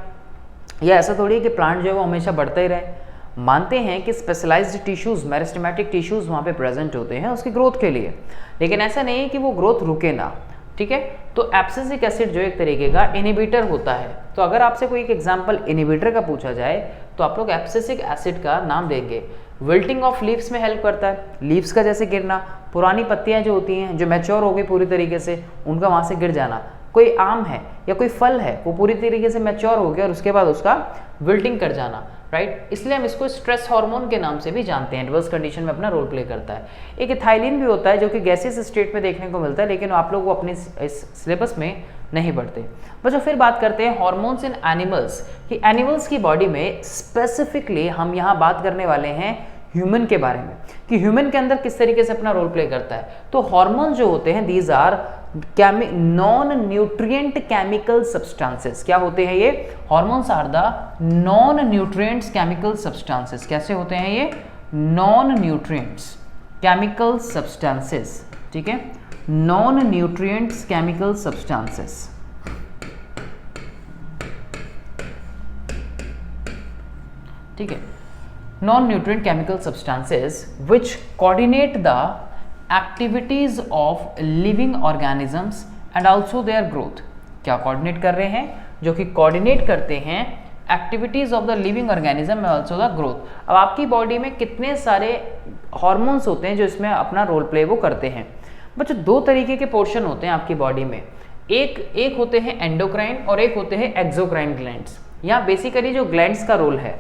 या ऐसा थोड़ी है कि प्लांट जो है वो हमेशा बढ़ता ही रहे। मानते हैं कि स्पेशलाइज्ड टिश्यूज, मेरिस्टेमेटिक टिश्यूज वहाँ पे प्रेजेंट होते हैं उसकी ग्रोथ के लिए, लेकिन ऐसा नहीं है कि वो ग्रोथ रुके ना, ठीक है। तो एब्सिसिक एसिड जो एक तरीके का इनहिबिटर होता है। तो अगर आपसे कोई एक एग्जांपल इनहिबिटर का पूछा जाए तो आप लोग एब्सिसिक एसिड का नाम देंगे। विल्टिंग ऑफ लीव्स में हेल्प करता है, लीव्स का जैसे गिरना, पुरानी पत्तियां जो होती हैं जो मैच्योर हो गई पूरी तरीके से, उनका वहाँ से गिर जाना। कोई आम है या कोई फल है वो पूरी तरीके से मैच्योर हो गया और उसके बाद उसका विल्टिंग कर जाना, राइट। इसलिए हम इसको स्ट्रेस हार्मोन के नाम से भी जानते हैं, एडवर्स कंडीशन में अपना रोल प्ले करता है। एक इथाइलिन भी होता है जो कि गैसियस स्टेट में देखने को मिलता है, लेकिन आप लोग वो अपने इस सिलेबस में नहीं पढ़ते। बच्चों फिर बात करते हैं हार्मोन्स इन एनिमल्स, कि एनिमल्स की बॉडी में स्पेसिफिकली हम यहाँ बात करने वाले हैं ह्यूमन के बारे में, कि ह्यूमन के अंदर किस तरीके से अपना रोल प्ले करता है। तो हार्मोन्स जो होते हैं these are non nutrient chemical substances. क्या होते हैं ये? Hormones are the non nutrients chemical substances. कैसे होते हैं ये? नॉन न्यूट्रिएंट्स केमिकल सब्सटेंसेस, ठीक है, नॉन न्यूट्रिएंट्स केमिकल सब्सटेंसेस। ठीक है, non nutrient chemical substances which coordinate the activities of living organisms and also their growth. क्या कोऑर्डिनेट कर रहे हैं? जो कि कोऑर्डिनेट करते हैं activities of the living organism and also the growth. अब आपकी बॉडी में कितने सारे हार्मोन्स होते हैं जो इसमें अपना रोल प्ले वो करते हैं? बच्चों दो तरीके के पोर्शन होते हैं आपकी बॉडी में, एक होते हैं एंडोक्राइन और एक होते हैं एक्सोक्राइन ग्लैंड्स। यहाँ बेसिकली जो ग्लैंड्स का रोल है,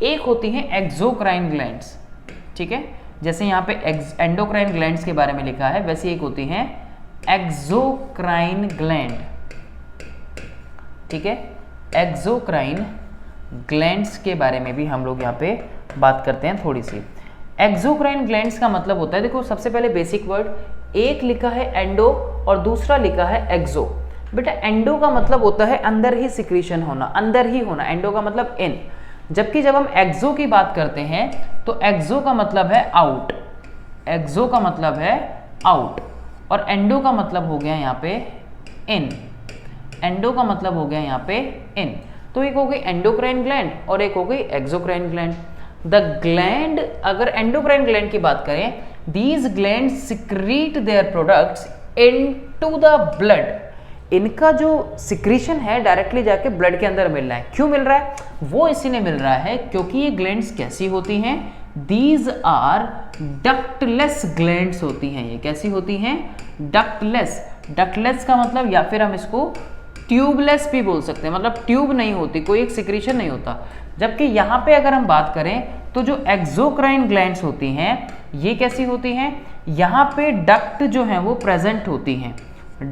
एक होती हैं एक्सोक्राइन ग्लैंड्स, ठीक है, जैसे यहाँ पे एंडोक्राइन ग्लैंड्स के बारे में लिखा है वैसे एक होती हैं एक्सोक्राइन ग्लैंड, ठीक है। एक्सोक्राइन ग्लैंड्स के बारे में भी हम लोग यहाँ पे बात करते हैं थोड़ी सी। एक्सोक्राइन ग्लैंड्स का मतलब होता है, देखो सबसे पहले बेसिक वर्ड, एक लिखा है एंडो और दूसरा लिखा है एक्सो। बेटा एंडो का मतलब होता है अंदर ही सिक्रीशन होना, अंदर ही होना, एंडो का मतलब इन। जबकि जब हम एक्सो की बात करते हैं तो एक्सो का मतलब है आउट, एक्सो का मतलब है आउट, और एंडो का मतलब हो गया यहाँ पे इन, एंडो का मतलब हो गया यहाँ पे इन। तो एक हो गई एंडोक्राइन ग्लैंड और एक हो गई एक्सोक्राइन ग्लैंड। द ग्लैंड, अगर एंडोक्राइन ग्लैंड की बात करें, these gland secrete their products into the blood. इनका जो सिक्रीशन है डायरेक्टली जाके ब्लड के अंदर मिल रहा है। क्यों मिल रहा है? वो इसीलिए मिल रहा है क्योंकि ये ग्लैंड्स कैसी होती हैं? दीज आर डक्टलेस ग्लैंड्स होती हैं। ये कैसी होती हैं? डक्टलेस। डक्टलेस का मतलब, या फिर हम इसको ट्यूबलेस भी बोल सकते हैं, मतलब ट्यूब नहीं होती, कोई एक सिक्रीशन नहीं होता। जबकि यहाँ पे अगर हम बात करें तो जो एक्सोक्राइन ग्लैंड्स होती हैं ये कैसी होती हैं? यहाँ पे डक्ट जो है वो प्रेजेंट होती हैं,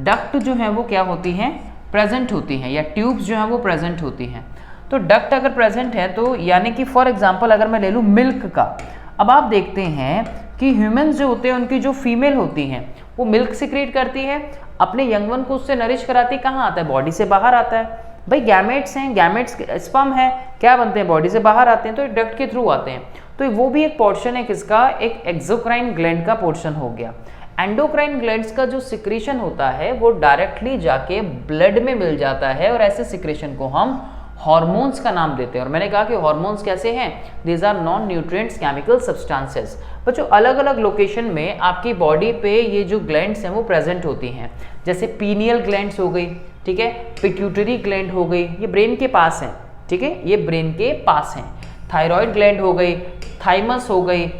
डक्ट जो है वो क्या होती हैं? प्रेजेंट होती हैं, या ट्यूब्स जो है वो प्रेजेंट होती हैं। तो डक्ट अगर प्रेजेंट है तो यानी कि फॉर एग्जांपल अगर मैं ले लूँ मिल्क का, अब आप देखते हैं कि ह्यूमन्स जो होते हैं उनकी जो फीमेल होती हैं वो मिल्क सिक्रीट करती है, अपने यंग वन को उससे नरिश कराती, कहाँ आता है? बॉडी से बाहर आता है। भाई गैमेट्स हैं, गैमेट्स स्पर्म है, क्या बनते हैं? बॉडी से बाहर आते हैं, तो डक्ट के थ्रू आते हैं। तो वो भी एक पोर्शन है किसका, एक एक्सोक्राइन ग्लैंड का पोर्शन हो गया। एंडोक्राइन ग्लैंड्स का जो सिक्रीशन होता है वो डायरेक्टली जाके ब्लड में मिल जाता है और ऐसे सिक्रीशन को हम हार्मोन्स का नाम देते हैं। और मैंने कहा कि हार्मोन्स कैसे हैं, these are non nutrients chemical substances. बच्चों अलग अलग लोकेशन में आपकी बॉडी पे ये जो ग्लैंड्स हैं वो प्रेजेंट होती हैं, जैसे पीनियल ग्लैंड्स हो गई, ठीक है, पिट्यूटरी ग्लैंड हो गई, ये ब्रेन के पास हैं, ठीक है, ये ब्रेन के पास हैं। थायराइड ग्लैंड हो गई, थाइमस हो गई,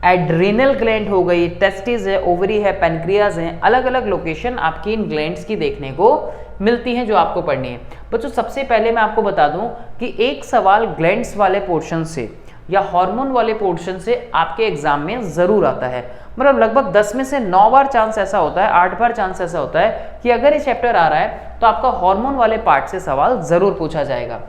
एड्रिनल ग्लैंड हो गई, टेस्टिस है, ओवरी है, पैनक्रियाज है, अलग अलग लोकेशन आपकी इन ग्लैंड्स की देखने को मिलती हैं जो आपको पढ़नी है। बच्चों सबसे पहले मैं आपको बता दूं कि एक सवाल ग्लैंड्स वाले पोर्शन से या हार्मोन वाले पोर्शन से आपके एग्जाम में ज़रूर आता है। मतलब लगभग 10 में से 9 बार चांस ऐसा होता है, 8 बार चांस ऐसा होता है कि अगर ये चैप्टर आ रहा है तो आपका हार्मोन वाले पार्ट से सवाल ज़रूर पूछा जाएगा।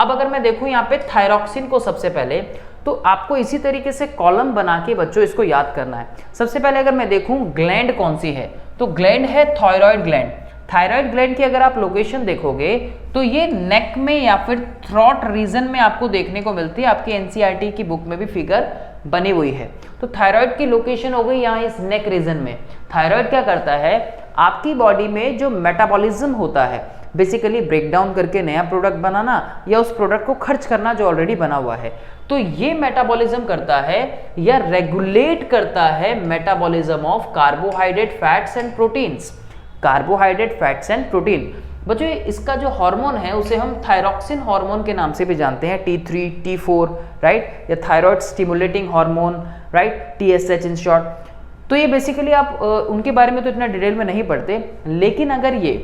अब अगर मैं देखूँ यहाँ पे थायरॉक्सिन को सबसे पहले, तो आपको इसी तरीके से कॉलम बना के बच्चों इसको याद करना है। सबसे पहले अगर मैं देखूँ ग्लैंड कौन सी है, तो ग्लैंड है थायराइड ग्लैंड। थायराइड ग्लैंड की अगर आप लोकेशन देखोगे तो ये नेक में या फिर थ्रॉट रीजन में आपको देखने को मिलती है। आपकी एनसीईआरटी की बुक में भी फिगर बनी हुई है। तो थायराइड की लोकेशन हो गई यहाँ इस नेक रीजन में। थायराइड क्या करता है, आपकी बॉडी में जो मेटाबॉलिज्म होता है, बेसिकली ब्रेक डाउन करके नया प्रोडक्ट बनाना या उस प्रोडक्ट को खर्च करना जो ऑलरेडी बना हुआ है, तो ये मेटाबॉलिज्म करता है या रेगुलेट करता है metabolism of carbohydrate, fats and proteins. Carbohydrate, fats and protein. बच्चों इसका जो हार्मोन है उसे हम थायरॉक्सिन हार्मोन के नाम से भी जानते हैं, T3, T4, राइट, या thyroid stimulating hormone, right, TSH in short. तो ये बेसिकली आप उनके बारे में तो इतना डिटेल में नहीं पढ़ते, लेकिन अगर ये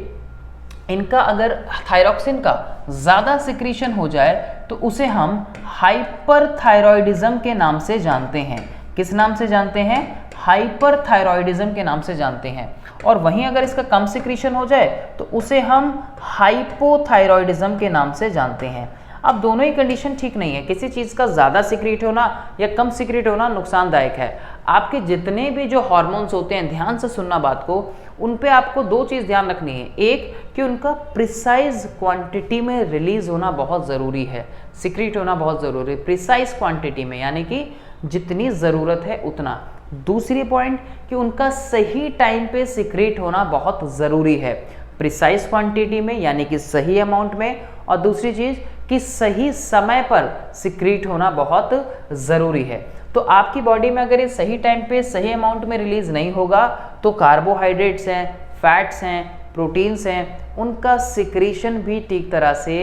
इनका अगर थायरॉक्सिन का ज़्यादा सिक्रीशन हो जाए तो उसे हम हाइपरथायरॉयडिज्म के नाम से जानते हैं। किस नाम से जानते हैं, हाइपरथायरॉयडिज्म के नाम से जानते हैं। और वहीं अगर इसका कम सिक्रीशन हो जाए तो उसे हम हाइपोथायरॉयडिज्म के नाम से जानते हैं। अब दोनों ही कंडीशन ठीक नहीं है, किसी चीज़ का ज़्यादा सिक्रीट होना या कम सिक्रीट होना नुकसानदायक है। आपके जितने भी जो हार्मोन्स होते हैं, ध्यान से सुनना बात को, उन पे आपको दो चीज़ ध्यान रखनी है। एक कि उनका प्रिसाइज क्वांटिटी में रिलीज होना बहुत ज़रूरी है, सिक्रीट होना बहुत ज़रूरी है, प्रिसाइज क्वांटिटी में, यानी कि जितनी ज़रूरत है उतना। दूसरी पॉइंट कि उनका सही टाइम पे सिक्रीट होना बहुत ज़रूरी है, प्रिसाइज क्वांटिटी में यानी कि सही अमाउंट में, और दूसरी चीज़ कि सही समय पर सिक्रीट होना बहुत ज़रूरी है। तो आपकी बॉडी में अगर ये सही टाइम पे सही अमाउंट में रिलीज नहीं होगा तो कार्बोहाइड्रेट्स हैं, फैट्स हैं, प्रोटीन्स हैं, उनका सिक्रीशन भी ठीक तरह से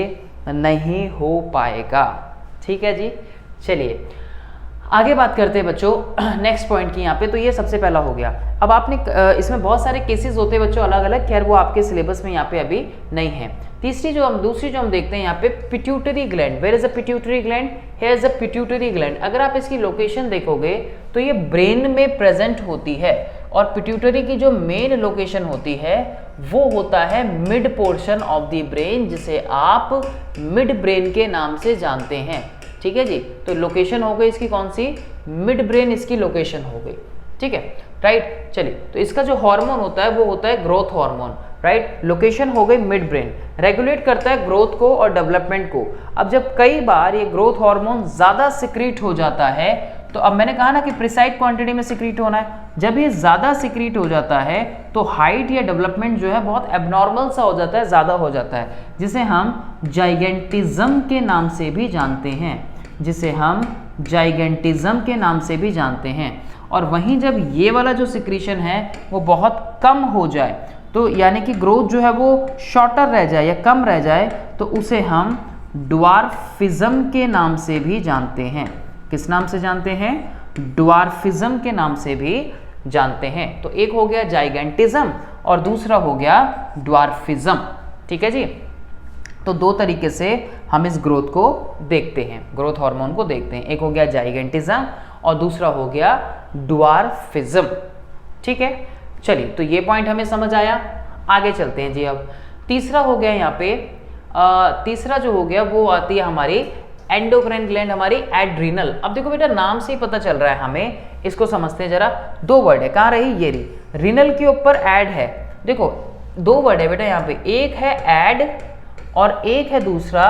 नहीं हो पाएगा। ठीक है जी, चलिए आगे बात करते हैं बच्चों नेक्स्ट पॉइंट की यहाँ पे। तो ये सबसे पहला हो गया। अब आपने इसमें बहुत सारे केसेस होते हैं बच्चों अलग अलग, खैर वो आपके सिलेबस में यहाँ पे अभी नहीं है। दूसरी जो हम देखते हैं यहाँ पे pituitary gland. Where is a pituitary gland, here is a pituitary gland. अगर आप इसकी लोकेशन देखोगे तो ये ब्रेन में प्रेजेंट होती है, और पिट्यूटरी की जो मेन लोकेशन होती है वो होता है mid portion of the brain, जिसे आप मिड ब्रेन के नाम से जानते हैं। ठीक है जी, तो लोकेशन हो गई इसकी कौन सी, मिड ब्रेन इसकी लोकेशन हो गई। ठीक है, राइट। चलिए, तो इसका जो हार्मोन होता है वो होता है ग्रोथ हार्मोन, राइट। लोकेशन हो गई मिड ब्रेन, रेगुलेट करता है ग्रोथ को और डेवलपमेंट को। अब जब कई बार ये ग्रोथ हार्मोन ज़्यादा सिक्रीट हो जाता है, तो अब मैंने कहा ना कि प्रिसाइड क्वांटिटी में सिक्रीट होना है, जब ये ज़्यादा सिक्रीट हो जाता है तो हाइट या डेवलपमेंट जो है बहुत एबनॉर्मल सा हो जाता है, ज़्यादा हो जाता है, जिसे हम जाइगेंटिज्म के नाम से भी जानते हैं, जिसे हम जाइगेंटिज्म के नाम से भी जानते हैं। और वहीं जब ये वाला जो सिक्रीशन है वो बहुत कम हो जाए, तो यानी कि ग्रोथ जो है वो शॉर्टर रह जाए या कम रह जाए, तो उसे हम ड्वार्फिज्म के नाम से भी जानते हैं। किस नाम से जानते हैं, ड्वार्फिज्म के नाम से भी जानते हैं। तो एक हो गया जाइगेंटिज्म और दूसरा हो गया ड्वार्फिज्म। ठीक है जी, तो दो तरीके से हम इस ग्रोथ को देखते हैं, ग्रोथ हार्मोन को देखते हैं। एक हो गया जाइगेंटिज्म और दूसरा हो गया ड्वार्फिज्म। ठीक है, चलिए, तो ये पॉइंट हमें समझ आया। आगे चलते हैं जी। अब तीसरा हो गया यहाँ पे, तीसरा जो हो गया वो आती है हमारी एंडोक्राइन ग्लैंड, हमारी एड्रिनल। अब देखो बेटा, नाम से ही पता चल रहा है हमें, इसको समझते हैं जरा। दो वर्ड है, कहाँ रही, ये रही, रिनल के ऊपर एड है। देखो दो वर्ड है बेटा यहाँ पे, एक है एड और एक है दूसरा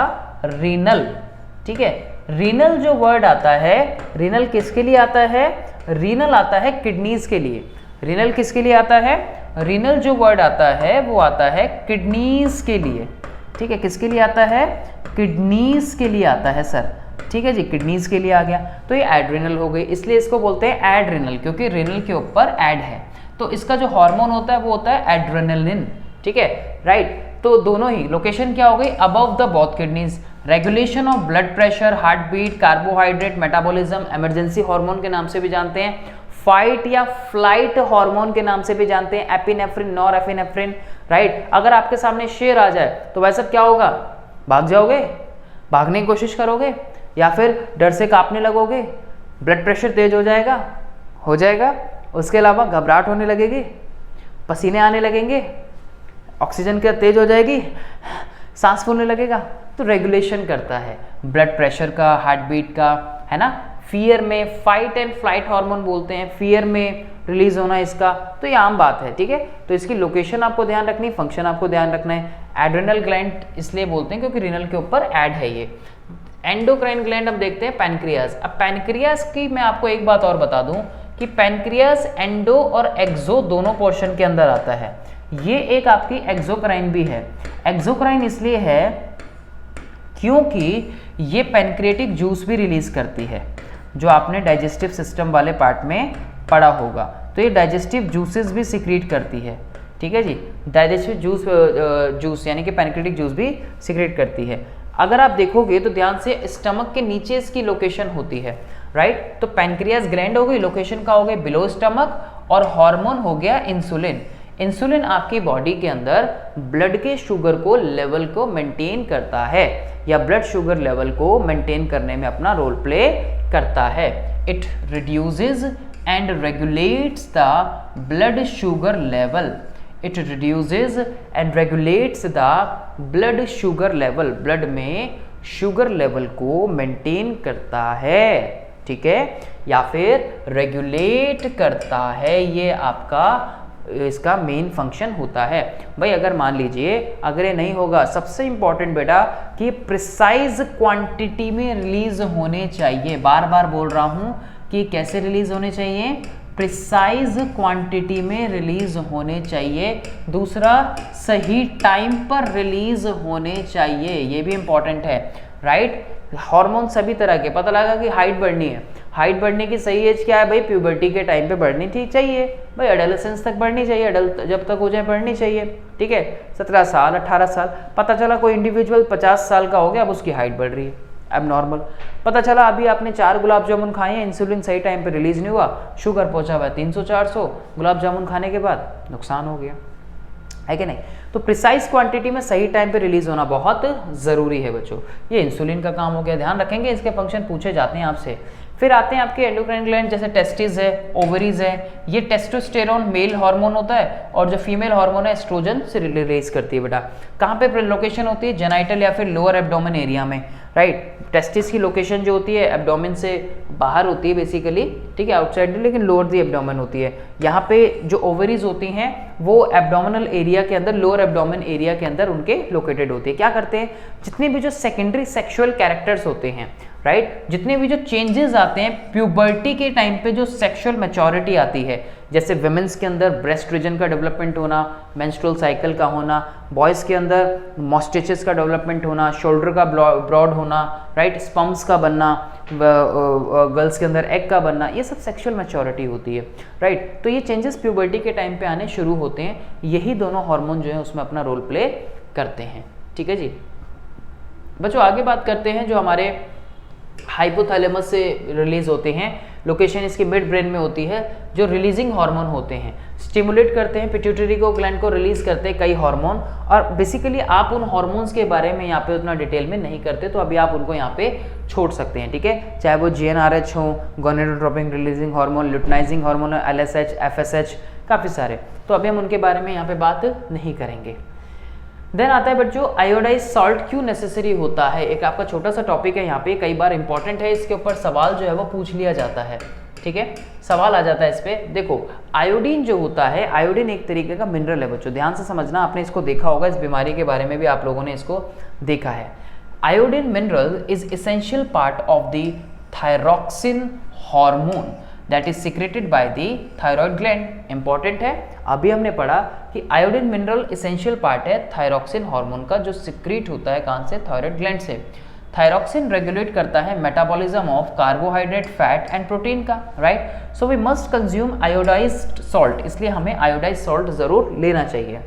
रीनल। ठीक है, रीनल जो वर्ड आता है, रीनल किसके लिए आता है? रीनल आता है किडनीज के लिए। रीनल किसके लिए आता है? रीनल जो वर्ड आता है वो आता है किडनीज के लिए। ठीक है, किसके लिए आता है? किडनीज के लिए आता है सर। ठीक है जी, किडनीज के लिए आ गया, तो ये एड्रिनल हो गई, इसलिए इसको बोलते हैं एड्रिनल, क्योंकि रीनल के ऊपर एड है। तो इसका जो हार्मोन होता है वो होता है एड्रेनलिन। ठीक है, राइट। तो दोनों ही लोकेशन क्या हो गई? Above the both kidneys. Regulation of blood pressure, heart beat, carbohydrate metabolism, emergency hormone के नाम से भी जानते हैं, फाइट या फ्लाइट हार्मोन के नाम से भी जानते हैं, एपिनेफ्रिन, नॉर एपिनेफ्रिन, राइट। अगर आपके सामने शेर आ जाए तो वैसे क्या होगा? भाग जाओगे, भागने की कोशिश करोगे, या फिर डर से कांपने लगोगे, ब्लड प्रेशर तेज हो जाएगा, उसके अलावा घबराहट होने लगेगी, पसीने आने लगेंगे, ऑक्सीजन क्या तेज हो जाएगी, सांस फूलने लगेगा। तो रेगुलेशन करता है ब्लड प्रेशर का, हार्ट बीट का, है ना। फियर में फाइट एंड फ्लाइट हार्मोन बोलते हैं, फियर में रिलीज होना इसका, तो ये आम बात है। ठीक है, तो इसकी लोकेशन आपको ध्यान रखनी, फंक्शन आपको ध्यान रखना है। एड्रेनल ग्लैंड इसलिए बोलते हैं क्योंकि रीनल के ऊपर ऐड है ये। एंडोक्राइन ग्लैंड अब देखते हैं पैनक्रियाज। अब पैनक्रियाज की मैं आपको एक बात और बता दूं कि पैनक्रियाज एंडो और एक्सो दोनों पोर्शन के अंदर आता है। ये एक आपकी एक्सोक्राइन भी है। एक्सोक्राइन इसलिए है क्योंकि ये पैनक्रियाटिक जूस भी रिलीज करती है, जो आपने डाइजेस्टिव सिस्टम वाले पार्ट में पढ़ा होगा। तो ये डाइजेस्टिव जूसेस भी सिक्रीट करती है। ठीक है जी, डाइजेस्टिव जूस यानी कि पैनक्रियाटिक जूस भी सिक्रीट करती है। अगर आप देखोगे तो ध्यान से स्टमक के नीचे इसकी लोकेशन होती है, राइट। तो पैनक्रियाज ग्लैंड हो गई, लोकेशन का हो गई बिलो स्टमक, और हार्मोन हो गया इंसुलिन। इंसुलिन आपकी बॉडी के अंदर ब्लड के शुगर को लेवल को मेंटेन करता है, या ब्लड शुगर लेवल को मेंटेन करने में अपना रोल प्ले करता है। It reduces and regulates the blood sugar level. It reduces and regulates the blood sugar level. Blood में शुगर लेवल को मेंटेन करता है, ठीक है, या फिर रेगुलेट करता है। ये आपका इसका मेन फंक्शन होता है। भाई अगर मान लीजिए अगर ये नहीं होगा, सबसे इंपॉर्टेंट बेटा कि प्रिसाइज क्वांटिटी में रिलीज होने चाहिए। बार बार बोल रहा हूं कि कैसे रिलीज होने चाहिए? प्रिसाइज क्वांटिटी में रिलीज होने चाहिए। दूसरा, सही टाइम पर रिलीज होने चाहिए, ये भी इंपॉर्टेंट है, राइट। हार्मोन सभी तरह के, पता लगा कि हाइट बढ़नी है, हाइट बढ़ने की सही एज क्या है भाई? प्यूबर्टी के टाइम पे बढ़नी ठीक चाहिए भाई, एडोलेसेंस तक बढ़नी चाहिए, अडल्ट जब तक हो जाए बढ़नी चाहिए, ठीक है, 17 साल 18 साल। पता चला कोई इंडिविजुअल 50 साल का हो गया, अब उसकी हाइट बढ़ रही है, अब नॉर्मल। पता चला अभी आपने 4 गुलाब जामुन खाए हैं, इंसुलिन सही टाइम पे रिलीज नहीं हुआ, शुगर पहुंचा हुआ है 300-400, गुलाब जामुन खाने के बाद नुकसान हो गया, है कि नहीं। तो प्रिसाइज क्वांटिटी में सही टाइम पे रिलीज होना बहुत ज़रूरी है बच्चों। ये इंसुलिन का काम हो गया, ध्यान रखेंगे, इसके फंक्शन पूछे जाते हैं आपसे। फिर आते हैं आपके एंडोक्राइन ग्लैंड, जैसे टेस्टिस है, ओवरीज है। ये टेस्टोस्टेरोन मेल हार्मोन होता है, और जो फीमेल हार्मोन है एस्ट्रोजन से रिलीज करती है बेटा। कहाँ पे लोकेशन होती है? जेनाइटल या फिर लोअर एब्डोमेन एरिया में, राइट। टेस्टिस की लोकेशन जो होती है एब्डोमेन से बाहर होती है बेसिकली, ठीक है, आउटसाइड, लेकिन लोअर दी एब्डोमेन होती है। यहाँ पे जो ओवरीज होती हैं वो एब्डोमिनल एरिया के अंदर, लोअर एब्डोमेन एरिया के अंदर उनके लोकेटेड होती है। क्या करते हैं? जितने भी जो सेकेंडरी सेक्सुअल कैरेक्टर्स होते हैं, राइट, जितने भी जो चेंजेस आते हैं प्यूबर्टी के टाइम पे, जो सेक्सुअल मैच्योरिटी आती है, जैसे विमेंस के अंदर ब्रेस्ट रीजन का डेवलपमेंट होना, मेंस्ट्रुअल साइकिल का होना, बॉयज़ के अंदर मॉस्टेचेस का डेवलपमेंट होना, शोल्डर का ब्रॉड होना, राइट, स्पम्स का बनना, गर्ल्स के अंदर एग का बनना, ये सब सेक्सुअल मैच्योरिटी होती है, राइट। तो ये चेंजेस प्यूबर्टी के टाइम पे आने शुरू होते हैं, यही दोनों हार्मोन जो है उसमें अपना रोल प्ले करते हैं, ठीक है जी। बच्चों आगे बात करते हैं जो हमारे हाइपोथैलेमस से रिलीज होते हैं, लोकेशन इसकी मिड ब्रेन में होती है, जो रिलीजिंग हार्मोन होते हैं, स्टिमुलेट करते हैं पिट्यूटरी को, ग्लैंड को रिलीज करते हैं कई हार्मोन। और बेसिकली आप उन हार्मोन्स के बारे में यहाँ पे उतना डिटेल में नहीं करते, तो अभी आप उनको यहाँ पे छोड़ सकते हैं, ठीक है, चाहे वो GnRH हो, gonadotropin releasing hormone, luteinising hormone, LSH, FSH, काफ़ी सारे, तो अभी हम उनके बारे में यहाँ पे बात नहीं करेंगे। देन आता है बच्चों आयोडाइज सॉल्ट क्यों नेसेसरी होता है। एक आपका छोटा सा टॉपिक है यहाँ पे, कई बार इंपॉर्टेंट है, इसके ऊपर सवाल जो है वो पूछ लिया जाता है, ठीक है, सवाल आ जाता है इस पर। देखो आयोडीन जो होता है, आयोडीन एक तरीके का मिनरल है बच्चों, ध्यान से समझना, आपने इसको देखा होगा, इस बीमारी के बारे में भी आप लोगों ने इसको देखा है। Iodine mineral is essential part of the thyroxine hormone that is secreted by the thyroid gland. Important है, अभी हमने पढ़ा कि आयोडीन मिनरल एसेंशियल पार्ट है थायरॉक्सिन हार्मोन का, जो सिक्रीट होता है कहाँ से, थायराइड ग्लैंड से। थायरॉक्सिन रेगुलेट करता है metabolism of carbohydrate, fat and protein का, right. So we must consume iodised salt, इसलिए हमें आयोडाइज्ड सॉल्ट जरूर लेना चाहिए,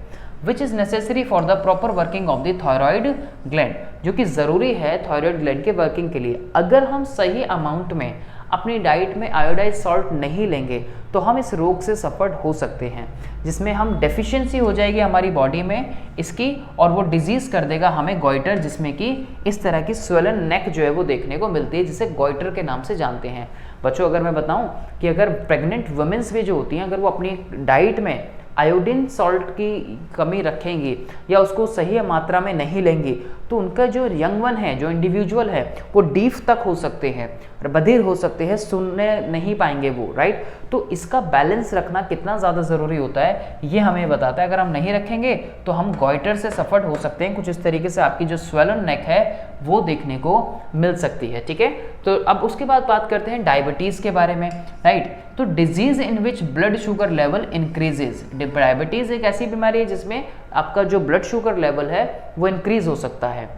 which is necessary for the proper working of the thyroid gland, जो कि जरूरी है थायराइड ग्लैंड के वर्किंग के लिए। अगर हम सही अमाउंट में अपनी डाइट में आयोडाइज सॉल्ट नहीं लेंगे तो हम इस रोग से सफर हो सकते हैं, जिसमें हम डेफिशिएंसी हो जाएगी हमारी बॉडी में इसकी, और वो डिजीज़ कर देगा हमें गॉइटर, जिसमें कि इस तरह की स्वेलन नेक जो है वो देखने को मिलती है, जिसे गॉइटर के नाम से जानते हैं। बच्चों, अगर मैं बताऊं कि अगर प्रेग्नेंट वुमेन्स भी जो होती हैं, अगर वो अपनी डाइट में आयोडीन सॉल्ट की कमी रखेंगी या उसको सही मात्रा में नहीं लेंगी, तो उनका जो यंग वन है, जो इंडिविजुअल है, वो डीफ तक हो सकते हैं, बधिर हो सकते हैं, सुनने नहीं पाएंगे वो, राइट। तो इसका बैलेंस रखना कितना ज़्यादा ज़रूरी होता है ये हमें बताता है। अगर हम नहीं रखेंगे तो हम गॉइटर से सफर हो सकते हैं, कुछ इस तरीके से आपकी जो स्वेलन नेक है वो देखने को मिल सकती है, ठीक है। तो अब उसके बाद बात करते हैं डायबिटीज़ के बारे में, राइट। तो disease in which blood sugar level increases, diabetes एक ऐसी बीमारी है जिसमें आपका जो ब्लड शुगर लेवल है वो इंक्रीज हो सकता है,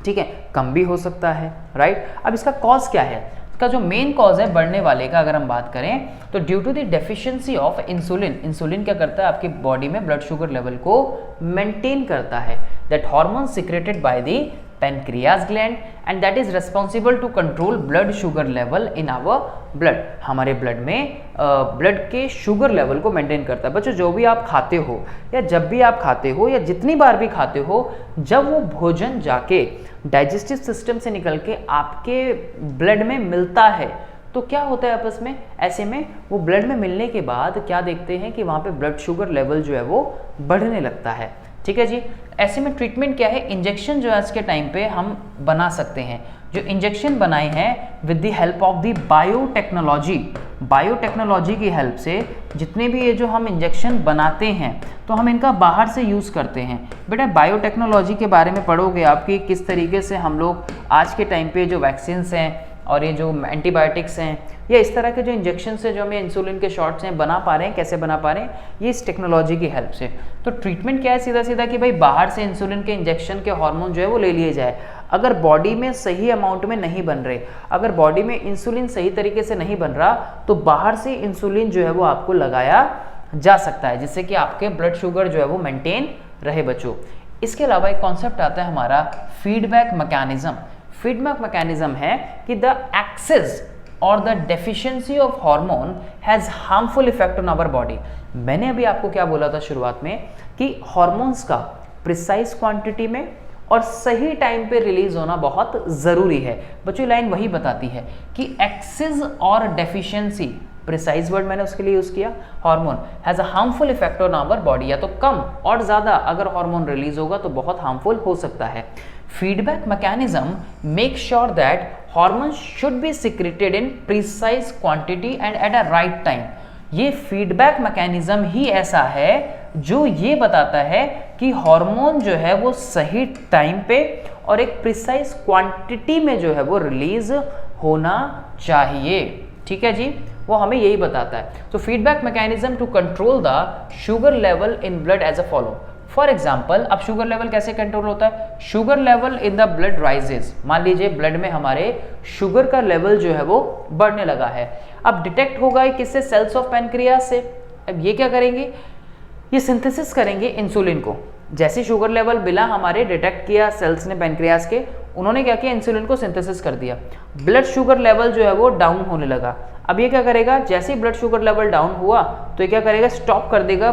ठीक है, कम भी हो सकता है, राइट। अब इसका कॉज क्या है, इसका जो मेन कॉज है बढ़ने वाले का अगर हम बात करें तो due to the deficiency of insulin. Insulin क्या करता है, आपकी बॉडी में ब्लड शुगर लेवल को मेंटेन करता है, that hormone secreted by the pancreas gland and that is responsible to control blood sugar level in our blood. हमारे blood में ब्लड के शुगर लेवल को मेंटेन करता है। बच्चों, जो भी आप खाते हो या जब भी आप खाते हो या जितनी बार भी खाते हो, जब वो भोजन जाके डाइजेस्टिव सिस्टम से निकल के आपके ब्लड में मिलता है तो क्या होता है आपस में, ऐसे में वो ब्लड में मिलने के बाद क्या देखते हैं कि वहाँ पे ब्लड शुगर लेवल जो है वो बढ़ने लगता है, ठीक है जी। ऐसे में ट्रीटमेंट क्या है, इंजेक्शन जो आज के टाइम पे हम बना सकते हैं, जो इंजेक्शन बनाए हैं with the help of the biotechnology. Biotechnology की हेल्प से जितने भी ये जो हम इंजेक्शन बनाते हैं तो हम इनका बाहर से यूज़ करते हैं। बेटा, बायोटेक्नोलॉजी के बारे में पढ़ोगे आप कि किस तरीके से हम लोग आज के टाइम पे जो वैक्सीन्स हैं और ये जो एंटीबायोटिक्स हैं या इस तरह के जो इंजेक्शन से जो हमें इंसुलिन के शॉट्स हैं बना पा रहे हैं, कैसे बना पा रहे हैं, ये इस टेक्नोलॉजी की हेल्प से। तो ट्रीटमेंट क्या है, सीधा सीधा कि भाई बाहर से इंसुलिन के इंजेक्शन के हार्मोन जो है वो ले लिए जाए। अगर बॉडी में सही अमाउंट में नहीं बन रहे, अगर बॉडी में इंसुलिन सही तरीके से नहीं बन रहा, तो बाहर से इंसुलिन जो है वो आपको लगाया जा सकता है, जिससे कि आपके ब्लड शुगर जो है वो मेंटेन रहे बच्चों। इसके अलावा एक कॉन्सेप्ट आता है हमारा फीडबैक मैकेनिज्म। फीडबैक मैकेनिज्म है कि the excess or the deficiency of hormone has harmful effect on our body. मैंने अभी आपको क्या बोला था शुरुआत में कि हार्मोन्स का प्रिसाइज क्वांटिटी में और सही टाइम पे रिलीज होना बहुत जरूरी है। बच्चों, लाइन वही बताती है कि एक्सेस और डेफिशिएंसी, प्रिसाइज वर्ड मैंने उसके लिए यूज किया, hormone has a harmful effect on our body. या तो कम और ज्यादा अगर हार्मोन रिलीज होगा तो बहुत हार्मफुल हो सकता है। Feedback mechanism make sure that hormones should be secreted in precise quantity and at a right time. ये फीडबैक मैकेनिज्म ही ऐसा है जो ये बताता है कि हार्मोन जो है वो सही टाइम पे और एक प्रिसाइज क्वांटिटी में जो है वो रिलीज होना चाहिए, ठीक है जी, वो हमें यही बताता है। तो feedback mechanism to control the sugar level in blood as a follow. For example, अब शुगर लेवल कैसे कंट्रोल होता है, sugar level in the blood rises. मान लीजिए ब्लड में हमारे शुगर का लेवल जो है वो बढ़ने लगा है। अब डिटेक्ट होगा किससे, सेल्स ऑफ पैनक्रियास से। अब ये क्या करेंगे, ये सिंथेसिस करेंगे इंसुलिन को। जैसे शुगर लेवल बिना हमारे डिटेक्ट किया सेल्स ने पैनक्रियास के, उन्होंने क्या किया, इंसुलिन को सिंथेसिस कर दिया। ब्लड शुगर लेवल जो है वो डाउन होने लगा। अब ये क्या करेगा, जैसे ही ब्लड शुगर लेवल डाउन हुआ तो ये क्या करेगा, स्टॉप कर देगा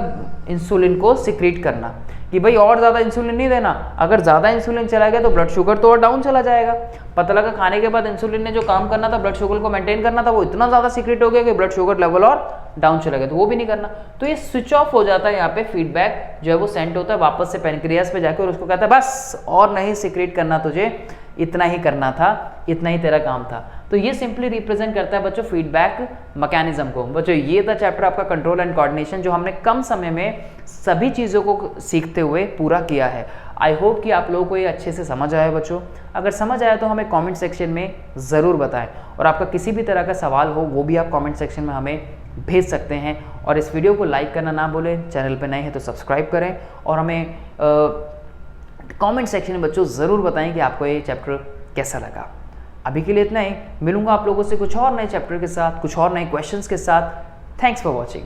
इंसुलिन को सिक्रीट करना कि भाई और ज़्यादा इंसुलिन नहीं देना। अगर ज़्यादा इंसुलिन चला गया तो ब्लड शुगर तो और डाउन चला जाएगा। पता लगा खाने के बाद इंसुलिन ने जो काम करना था, ब्लड शुगर को मेंटेन करना था, वो इतना ज़्यादा सीक्रेट हो गया कि ब्लड शुगर लेवल और डाउन चला गया, तो वो भी नहीं करना। तो ये स्विच ऑफ हो जाता है, यहाँ पे फीडबैक जो है वो सेंड होता है वापस से पैनक्रियास पे जाकर, और उसको कहता है बस और नहीं सीक्रेट करना तुझे, इतना ही करना था, इतना ही तेरा काम था। तो ये सिंपली रिप्रेजेंट करता है बच्चों फीडबैक मैकेनिज्म को। बच्चों, ये था चैप्टर आपका कंट्रोल एंड कोऑर्डिनेशन, जो हमने कम समय में सभी चीज़ों को सीखते हुए पूरा किया है। आई होप कि आप लोगों को ये अच्छे से समझ आया बच्चों। अगर समझ आया तो हमें कमेंट सेक्शन में ज़रूर बताएं, और आपका किसी भी तरह का सवाल हो वो भी आप कमेंट सेक्शन में हमें भेज सकते हैं। और इस वीडियो को लाइक करना ना भूलें, चैनल पर नए हैं तो सब्सक्राइब करें, और हमें कमेंट सेक्शन में बच्चों ज़रूर बताएं कि आपको ये चैप्टर कैसा लगा। अभी के लिए इतना ही, मिलूंगा आप लोगों से कुछ और नए चैप्टर के साथ, कुछ और नए क्वेश्चंस के साथ। Thanks for watching.